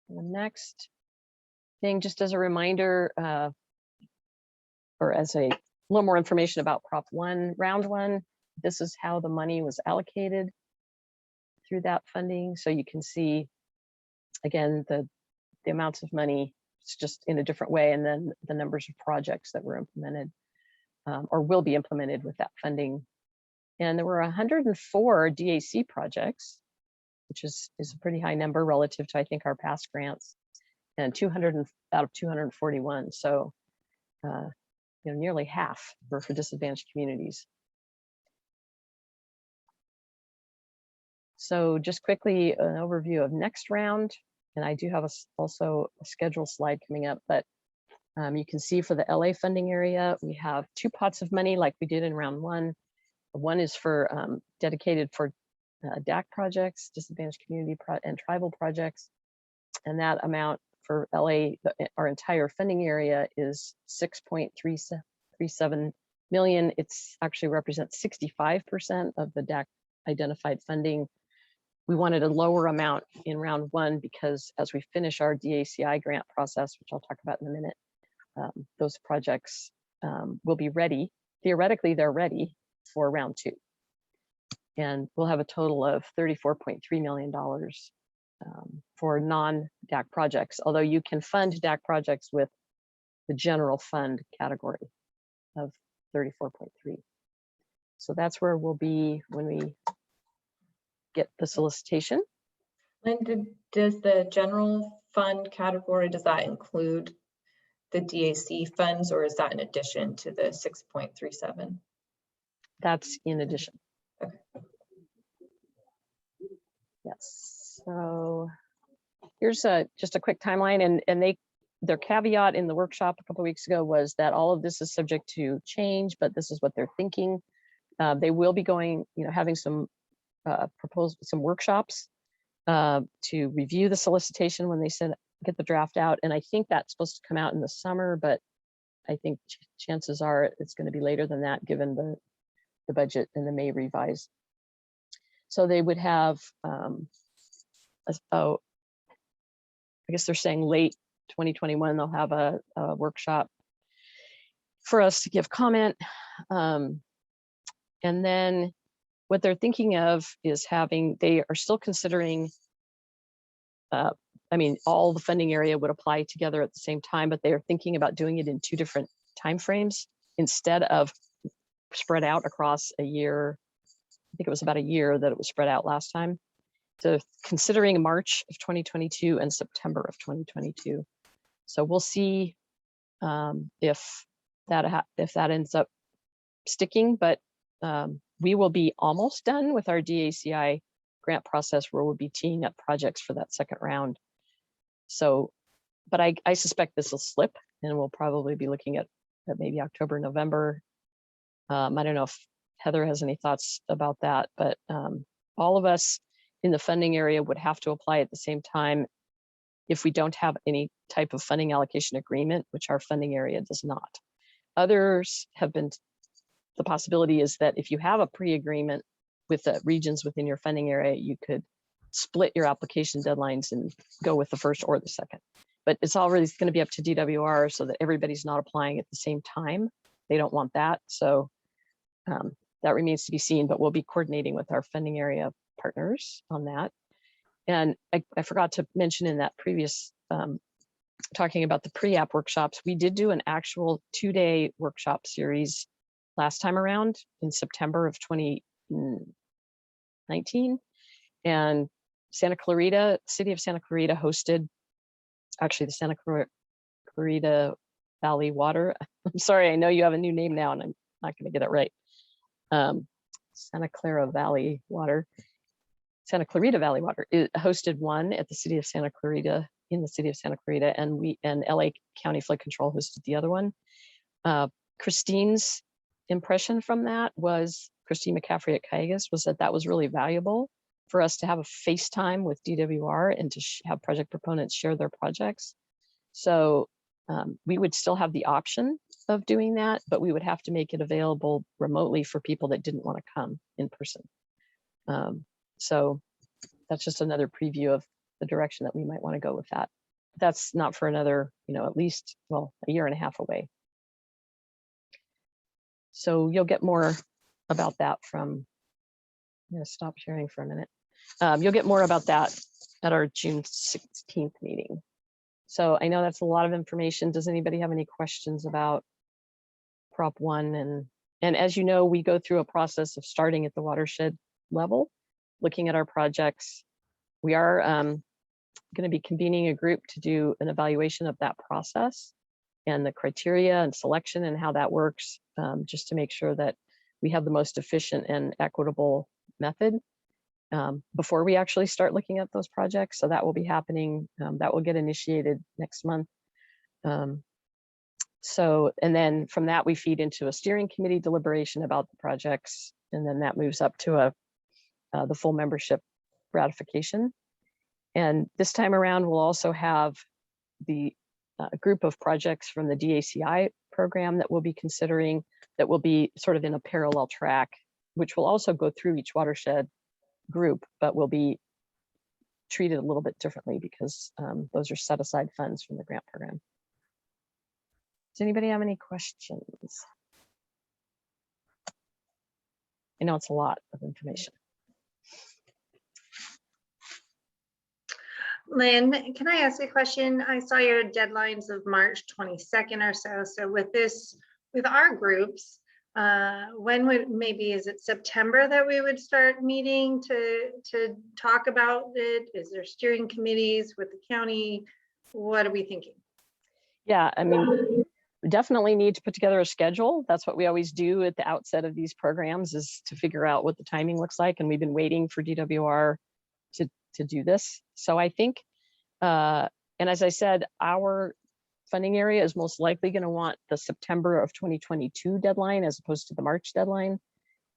The next thing, just as a reminder, or as a little more information about Prop 1, round 1, this is how the money was allocated through that funding. So you can see, again, the amounts of money, it's just in a different way, and then the numbers of projects that were implemented or will be implemented with that funding. And there were 104 DAC projects, which is a pretty high number relative to, I think, our past grants, and 200 out of 241. So nearly half were for disadvantaged communities. So just quickly, an overview of next round. And I do have also a schedule slide coming up, but you can see for the LA funding area, we have 2 pots of money like we did in round 1. One is for dedicated for DAC projects, disadvantaged community and tribal projects. And that amount for LA, our entire funding area, is 6.37 million. It's actually represents 65% of the DAC identified funding. We wanted a lower amount in round 1 because as we finish our DACI grant process, which I'll talk about in a minute, those projects will be ready. Theoretically, they're ready for round 2. And we'll have a total of $34.3 million for non-DAC projects, although you can fund DAC projects with the general fund category of 34.3. So that's where we'll be when we get the solicitation. Linda, does the general fund category, does that include the DAC funds, or is that in addition to the 6.37? That's in addition. Okay. Yes. So here's just a quick timeline, and their caveat in the workshop a couple of weeks ago was that all of this is subject to change, but this is what they're thinking. They will be going, having some some workshops to review the solicitation when they get the draft out. And I think that's supposed to come out in the summer, but I think chances are it's going to be later than that, given the budget and the May revise. So they would have, I guess they're saying late 2021, they'll have a workshop for us to give comment. And then what they're thinking of is they are still considering, I mean, all the funding area would apply together at the same time, but they are thinking about doing it in 2 different timeframes instead of spread out across a year. I think it was about a year that it was spread out last time. So considering March of 2022 and September of 2022. So we'll see if that ends up sticking, but we will be almost done with our DACI grant process, where we'll be teeing up projects for that second round. So, but I suspect this will slip, and we'll probably be looking at maybe October, November. I don't know if Heather has any thoughts about that, but all of us in the funding area would have to apply at the same time if we don't have any type of funding allocation agreement, which our funding area does not. Others have been, the possibility is that if you have a pre-agreement with the regions within your funding area, you could split your application deadlines and go with the first or the second. But it's already going to be up to DWR so that everybody's not applying at the same time. They don't want that. So that remains to be seen, but we'll be coordinating with our funding area partners on that. And I forgot to mention in that previous, talking about the pre-app workshops, we did do an actual 2-day workshop series last time around in September of 2019. And Santa Clarita, City of Santa Clarita hosted, actually the Santa Clarita Valley Water. I'm sorry, I know you have a new name now and I'm not going to get it right. Santa Clarita Valley Water. It hosted one at the City of Santa Clarita, in the City of Santa Clarita, and LA County Flood Control hosted the other one. Christine's impression from that was, Christine McCaffrey at Cayugas, was that was really valuable for us to have a FaceTime with DWR and to have project proponents share their projects. So we would still have the option of doing that, but we would have to make it available remotely for people that didn't want to come in person. So that's just another preview of the direction that we might want to go with that. That's not for another, at least, well, a year and a half away. So you'll get more about that from, I'm going to stop sharing for a minute. You'll get more about that at our June 16th meeting. So I know that's a lot of information. Does anybody have any questions about Prop 1? And as you know, we go through a process of starting at the watershed level, looking at our projects. We are going to be convening a group to do an evaluation of that process and the criteria and selection and how that works, just to make sure that we have the most efficient and equitable method before we actually start looking at those projects. So that will be happening. That will get initiated next month. So, and then from that, we feed into a steering committee deliberation about the projects. And then that moves up to the full membership ratification. And this time around, we'll also have the group of projects from the DACI program that we'll be considering, that will be sort of in a parallel track, which will also go through each watershed group, but will be treated a little bit differently because those are set aside funds from the grant program. Does anybody have any questions? I know it's a lot of information. Lynn, can I ask a question? I saw your deadlines of March 22nd or so. So with our groups, when is it September that we would start meeting to talk about it? Is there steering committees with the county? What are we thinking? Yeah, I mean, we definitely need to put together a schedule. That's what we always do at the outset of these programs, is to figure out what the timing looks like. And we've been waiting for DWR to do this. So I think, and as I said, our funding area is most likely going to want the September of 2022 deadline as opposed to the March deadline.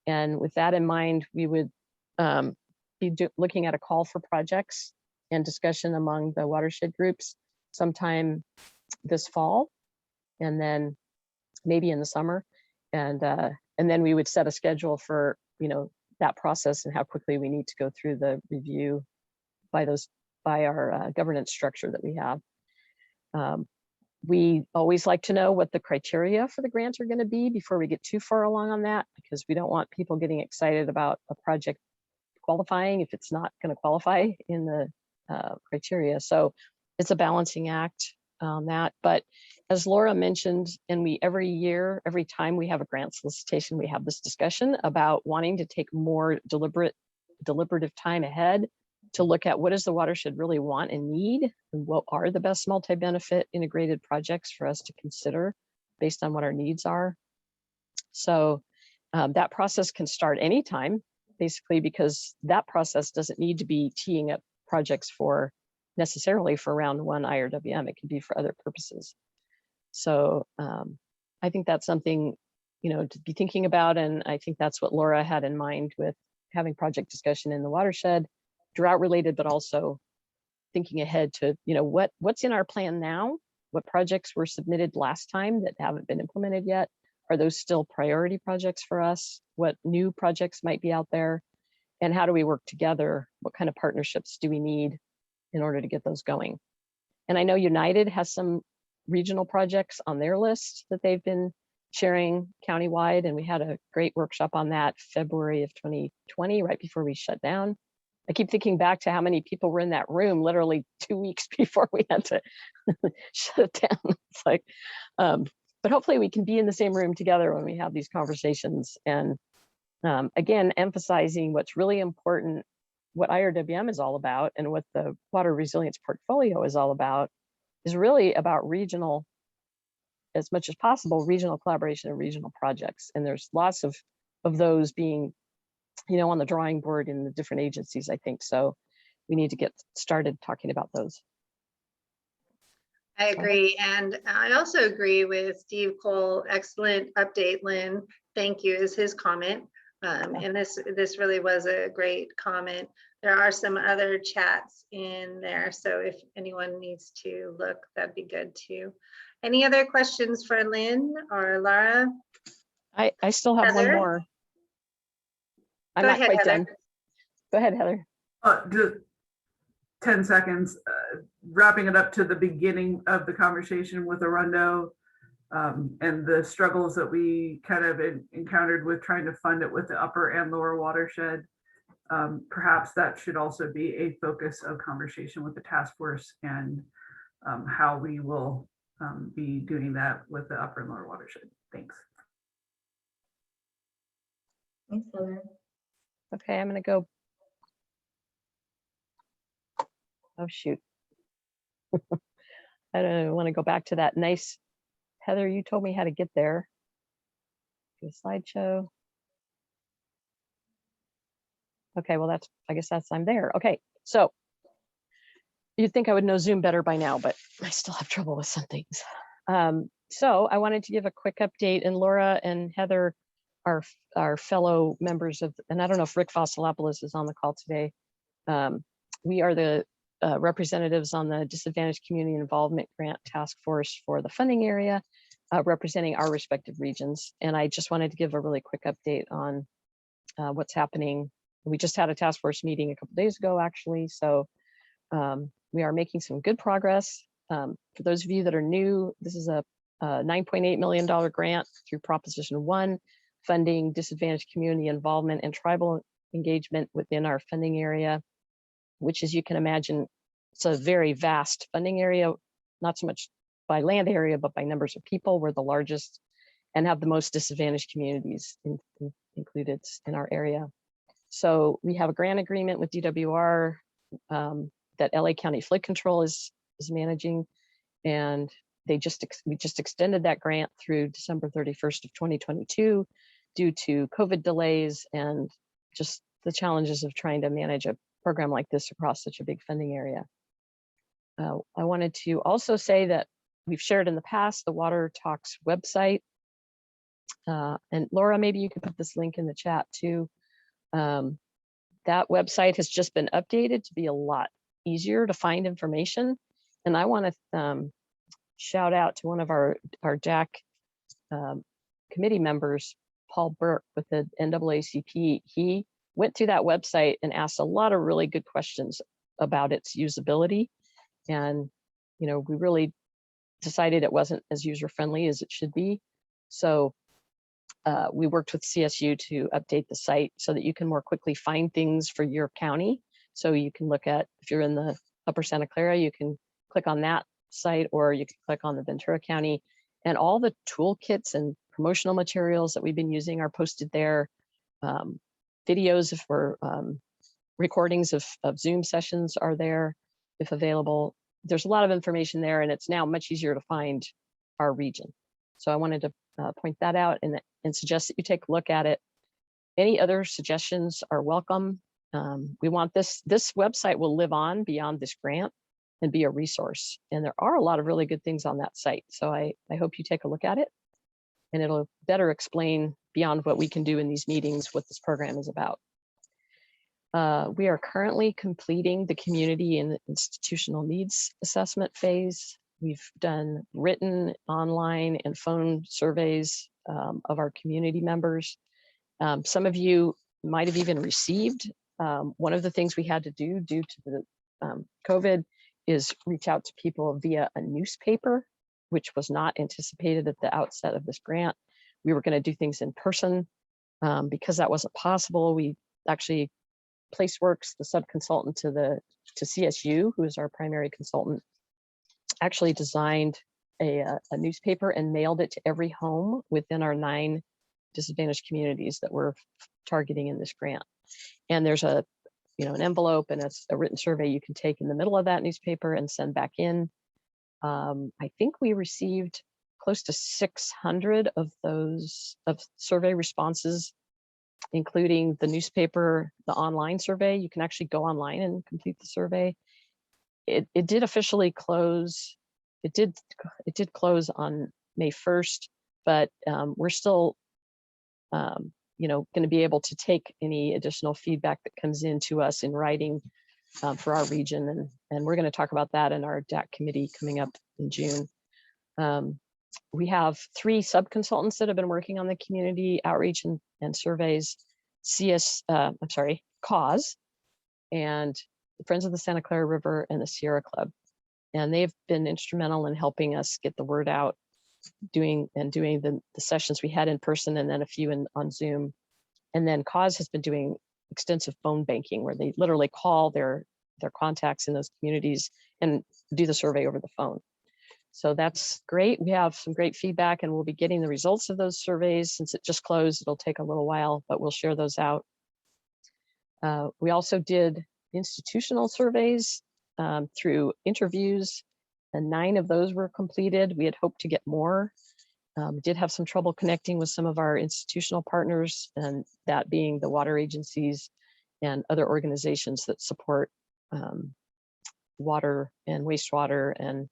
And with that in mind, we would be looking at a call for projects and discussion among the watershed groups sometime this fall, and then maybe in the summer, and then we would set a schedule for that process and how quickly we need to go through the review by our governance structure that we have. We always like to know what the criteria for the grants are going to be before we get too far along on that, because we don't want people getting excited about a project qualifying if it's not going to qualify in the criteria. So it's a balancing act on that. But as Laura mentioned, and every time we have a grant solicitation, we have this discussion about wanting to take more deliberative time ahead to look at what does the watershed really want and need, and what are the best multi-benefit integrated projects for us to consider based on what our needs are. So that process can start anytime, basically, because that process doesn't need to be teeing up projects necessarily for round 1 IRWM. It can be for other purposes. So I think that's something to be thinking about, and I think that's what Laura had in mind with having project discussion in the watershed, drought related, but also thinking ahead to what's in our plan now, what projects were submitted last time that haven't been implemented yet. Are those still priority projects for us? What new projects might be out there? And how do we work together? What kind of partnerships do we need in order to get those going? And I know United has some regional projects on their list that they've been sharing countywide, and we had a great workshop on that February of 2020, right before we shut down. I keep thinking back to how many people were in that room literally 2 weeks before we had to shut it down. It's like, but hopefully we can be in the same room together when we have these conversations. And again, emphasizing what's really important, what IRWM is all about, and what the water resilience portfolio is all about, is really about regional, as much as possible, regional collaboration and regional projects. And there's lots of those being on the drawing board in the different agencies, I think. So we need to get started talking about those. I agree. And I also agree with Steve Cole. Excellent update, Lynn. Thank you, is his comment. And this really was a great comment. There are some other chats in there, so if anyone needs to look, that'd be good too. Any other questions for Lynn or Laura? I still have Heather? one more. I'm Go not ahead, quite Heather. done. Go ahead, Heather. Just 10 seconds, wrapping it up to the beginning of the conversation with Arundo, and the struggles that we kind of encountered with trying to fund it with the upper and lower watershed. Perhaps that should also be a focus of conversation with the task force, and how we will be doing that with the upper and lower watershed. Thanks. Thanks, Heather. Okay, I'm gonna go. Oh, shoot. I don't want to go back to that nice, Heather, you told me how to get there. Do a slideshow. Okay, well, I guess I'm there. Okay, so you'd think I would know Zoom better by now, but I still have trouble with some things. So I wanted to give a quick update, and Laura and Heather are fellow members of, and I don't know if Rick Fossilopoulos is on the call today. We are the representatives on the Disadvantaged Community Involvement Grant Task Force for the funding area, representing our respective regions. And I just wanted to give a really quick update on what's happening. We just had a task force meeting a couple days ago, actually. So we are making some good progress. For those of you that are new, this is a $9.8 million grant through Proposition 1, funding disadvantaged community involvement and tribal engagement within our funding area, which, as you can imagine, it's a very vast funding area, not so much by land area, but by numbers of people. We're the largest and have the most disadvantaged communities included in our area. So we have a grant agreement with DWR that LA County Flood Control is managing, and we just extended that grant through December 31st of 2022 due to COVID delays and just the challenges of trying to manage a program like this across such a big funding area. I wanted to also say that we've shared in the past the Water Talks website. And Laura, maybe you could put this link in the chat too. That that website has just been updated to be a lot easier to find information. And I want to shout out to one of our DAC committee members, Paul Burke with the NAACP. He went through that website and asked a lot of really good questions about its usability. And, you know, we really decided it wasn't as user-friendly as it should be. So we worked with CSU to update the site so that you can more quickly find things for your county. So you can look at, if you're in the Upper Santa Clara, you can click on that site, or you can click on the Ventura County, and all the toolkits and promotional materials that we've been using are posted there. Videos for recordings of Zoom sessions are there if available. There's a lot of information there, and it's now much easier to find our region. So I wanted to point that out and suggest that you take a look at it. Any other suggestions are welcome. We want this website will live on beyond this grant and be a resource. And there are a lot of really good things on that site. So I hope you take a look at it, and it'll better explain beyond what we can do in these meetings what this program is about. We are currently completing the community and institutional needs assessment phase. We've done written, online, and phone surveys of our community members. Some of you might have even received. One of the things we had to do due to the COVID is reach out to people via a newspaper, which was not anticipated at the outset of this grant. We were going to do things in person. Because that wasn't possible, we actually, PlaceWorks, the sub-consultant to CSU, who is our primary consultant, actually designed a newspaper and mailed it to every home within our 9 disadvantaged communities that we're targeting in this grant. And there's an envelope and a written survey you can take in the middle of that newspaper and send back in. I think we received close to 600 of those survey responses, including the newspaper, the online survey. You can actually go online and complete the survey. It did officially close. It did close on May 1st, but we're still, going to be able to take any additional feedback that comes in to us in writing for our region, and we're going to talk about that in our DAC committee coming up in June. We have 3 sub-consultants that have been working on the community outreach and surveys, CAUSE, and the Friends of the Santa Clara River and the Sierra Club. And they've been instrumental in helping us get the word out, doing the sessions we had in person and then a few on Zoom. And then CAUSE has been doing extensive phone banking where they literally call their contacts in those communities and do the survey over the phone. So that's great. We have some great feedback, and we'll be getting the results of those surveys. Since it just closed, it'll take a little while, but we'll share those out. We also did institutional surveys through interviews, and 9 of those were completed. We had hoped to get more. Did have some trouble connecting with some of our institutional partners, and that being the water agencies and other organizations that support water and wastewater and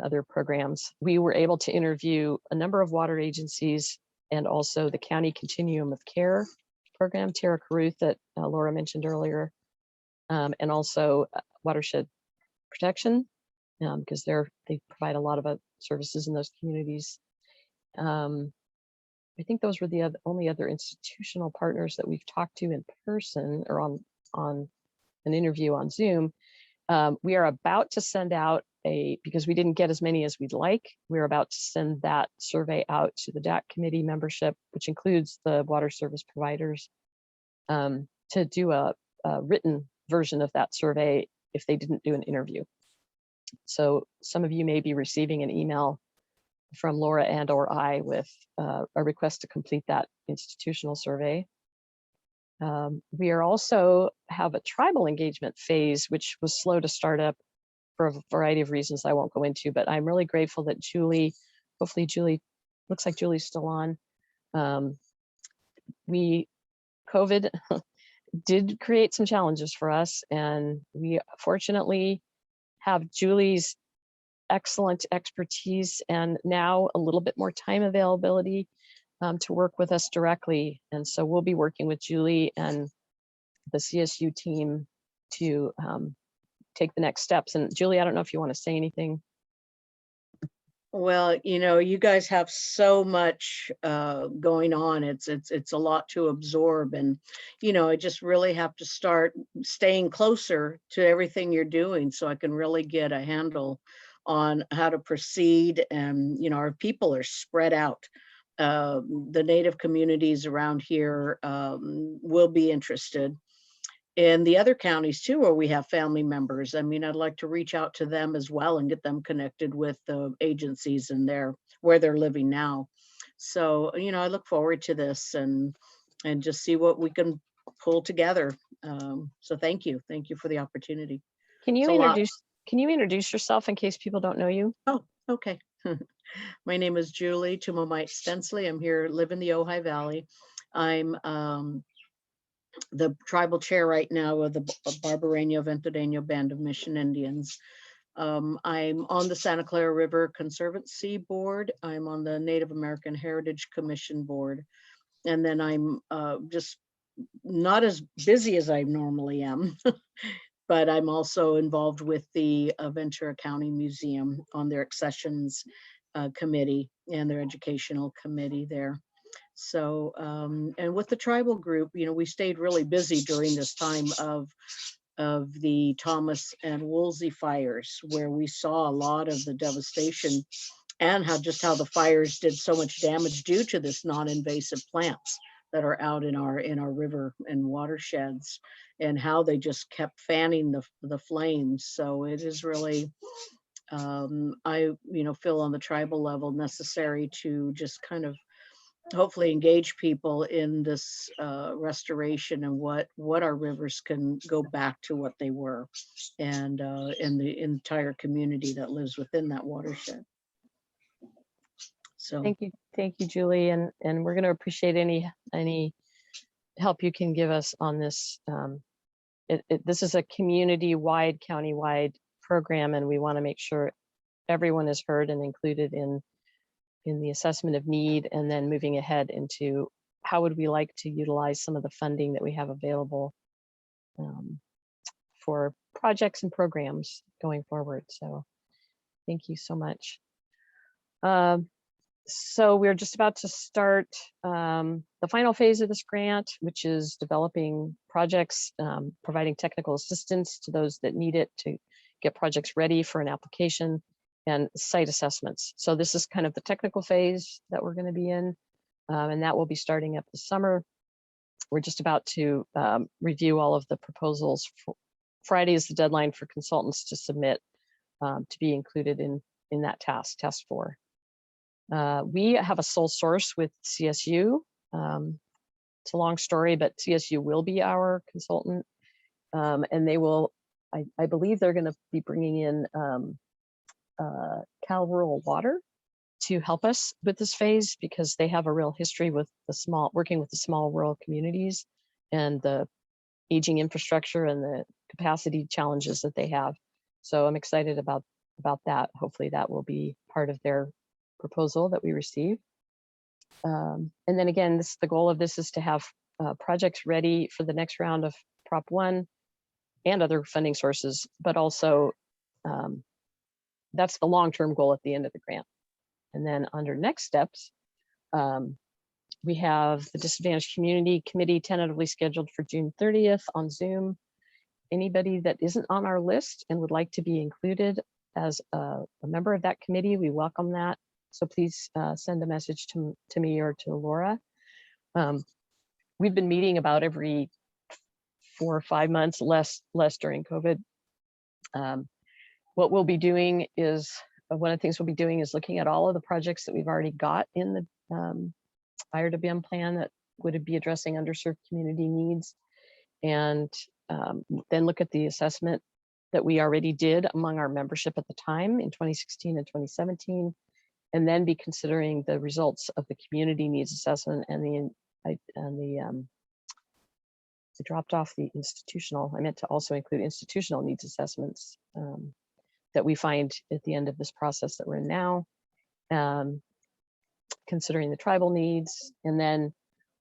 other programs. We were able to interview a number of water agencies and also the County Continuum of Care program, Tara Caruth, that Laura mentioned earlier, and also Watershed Protection, because they provide a lot of services in those communities. I think those were the only other institutional partners that we've talked to in person or on an interview on Zoom. We are about to send out because we didn't get as many as we'd like, we're about to send that survey out to the DAC committee membership, which includes the water service providers, to do a written version of that survey if they didn't do an interview. So some of you may be receiving an email from Laura and or I with a request to complete that institutional survey. We are also have a tribal engagement phase, which was slow to start up for a variety of reasons I won't go into, but I'm really grateful that Julie, hopefully Julie, looks like Julie's still on. COVID did create some challenges for us, and we fortunately have Julie's excellent expertise and now a little bit more time availability to work with us directly. And so we'll be working with Julie and the CSU team to take the next steps. And Julie, I don't know if you want to say anything. Well, you know, you guys have so much going on. It's a lot to absorb, and you know, I just really have to start staying closer to everything you're doing, so I can really get a handle on how to proceed. And you know, our people are spread out. The Native communities around here will be interested. In the other counties too, where we have family members. I mean, I'd like to reach out to them as well and get them connected with the agencies and where they're living now. So, you know, I look forward to this and just see what we can pull together. So thank you for the opportunity. Can you introduce yourself in case people don't know you? Oh, okay. My name is Julie Tumomite Stensley. I'm here, live in the Ojai Valley. I'm the tribal chair right now of the Barbareño Ventureño Band of Mission Indians. I'm on the Santa Clara River Conservancy Board. I'm on the Native American Heritage Commission Board. And then I'm just not as busy as I normally am, but I'm also involved with the Ventura County Museum on their accessions committee and their educational committee there. So, and with the tribal group, you know, we stayed really busy during this time of the Thomas and Woolsey fires, where we saw a lot of the devastation and how the fires did so much damage due to this non-invasive plants that are out in our river and watersheds, and how they just kept fanning the flames. So it is really, I, you know, feel on the tribal level necessary to just kind of hopefully engage people in this restoration and what our rivers can go back to what they were, and the entire community that lives within that watershed. So thank you, Julie, and we're going to appreciate any help you can give us on this. This is a community-wide, county-wide program, and we want to make sure everyone is heard and included in the assessment of need, and then moving ahead into how would we like to utilize some of the funding that we have available for projects and programs going forward. So thank you so much. So we're just about to start the final phase of this grant, which is developing projects, providing technical assistance to those that need it to get projects ready for an application, and site assessments. So this is kind of the technical phase that we're going to be in, and that will be starting up this summer. We're just about to review all of the proposals. Friday is the deadline for consultants to submit to be included in that task 4. We have a sole source with CSU. It's a long story, but CSU will be our consultant, and they will, I believe they're going to be bringing in Cal Rural Water to help us with this phase, because they have a real history with working with the small rural communities and the aging infrastructure and the capacity challenges that they have. So I'm excited about that. Hopefully that will be part of their proposal that we receive. And then again, the goal of this is to have projects ready for the next round of Prop 1 and other funding sources, but also that's the long-term goal at the end of the grant. And then under next steps, we have the Disadvantaged Community Committee tentatively scheduled for June 30th on Zoom. Anybody that isn't on our list and would like to be included as a member of that committee, we welcome that. So please send a message to me or to Laura. We've been meeting about every 4 or 5 months, less during COVID. What we'll be doing is, one of the things we'll be doing is looking at all of the projects that we've already got in the IRWM plan that would be addressing underserved community needs, and then look at the assessment that we already did among our membership at the time in 2016 and 2017, and then be considering the results of the community needs assessment and I dropped off the institutional. I meant to also include institutional needs assessments that we find at the end of this process that we're in now, considering the tribal needs. And then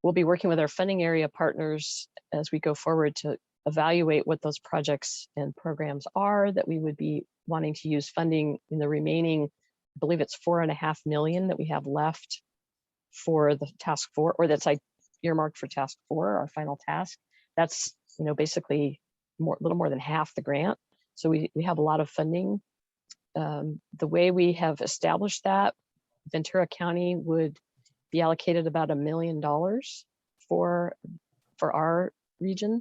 we'll be working with our funding area partners as we go forward to evaluate what those projects and programs are that we would be wanting to use funding in the remaining, I believe it's 4.5 million that we have left for the task 4, or that's like earmarked for task 4, our final task. That's, basically a little more than half the grant. So we have a lot of funding. The way we have established that, Ventura County would be allocated about $1 million for our region.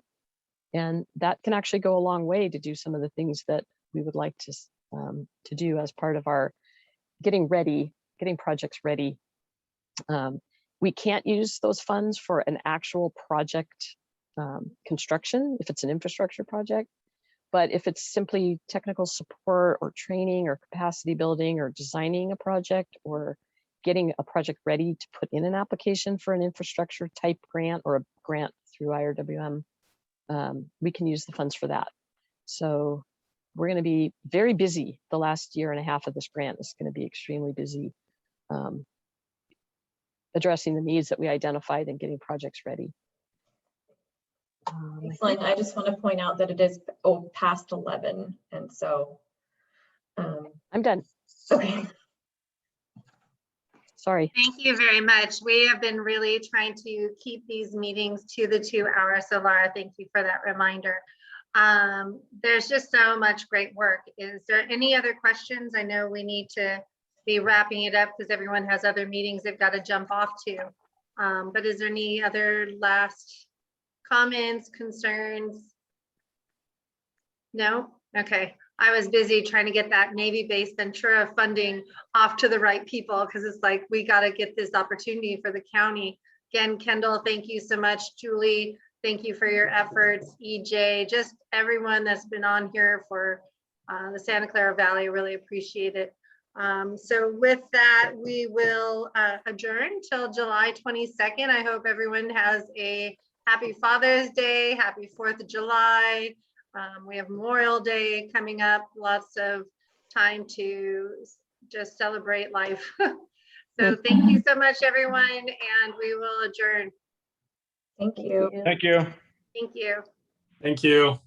And that can actually go a long way to do some of the things that we would like to do as part of our getting projects ready. We can't use those funds for an actual project construction if it's an infrastructure project. But if it's simply technical support or training or capacity building or designing a project or getting a project ready to put in an application for an infrastructure type grant or a grant through IRWM, we can use the funds for that. So we're going to be very busy. The last 1.5 years of this grant is going to be extremely busy addressing the needs that we identified and getting projects ready. Excellent. I just want to point out that it is past 11, and so I'm done. Okay. Sorry. Thank you very much. We have been really trying to keep these meetings to the 2 hours. So Laura, thank you for that reminder. There's just so much great work. Is there any other questions? I know we need to be wrapping it up because everyone has other meetings they've got to jump off to. But is there any other last comments, concerns? No? Okay. I was busy trying to get that Navy-based Ventura funding off to the right people because it's like, we got to get this opportunity for the county. Again, Kendall, thank you so much. Julie, thank you for your efforts. EJ, just everyone that's been on here for the Santa Clara Valley, really appreciate it. So with that, we will adjourn till July 22nd. I hope everyone has a happy Father's Day, happy 4th of July. We have Memorial Day coming up, lots of time to just celebrate life. So thank you so much, everyone, and we will adjourn. Thank you. Thank you. Thank you. Thank you.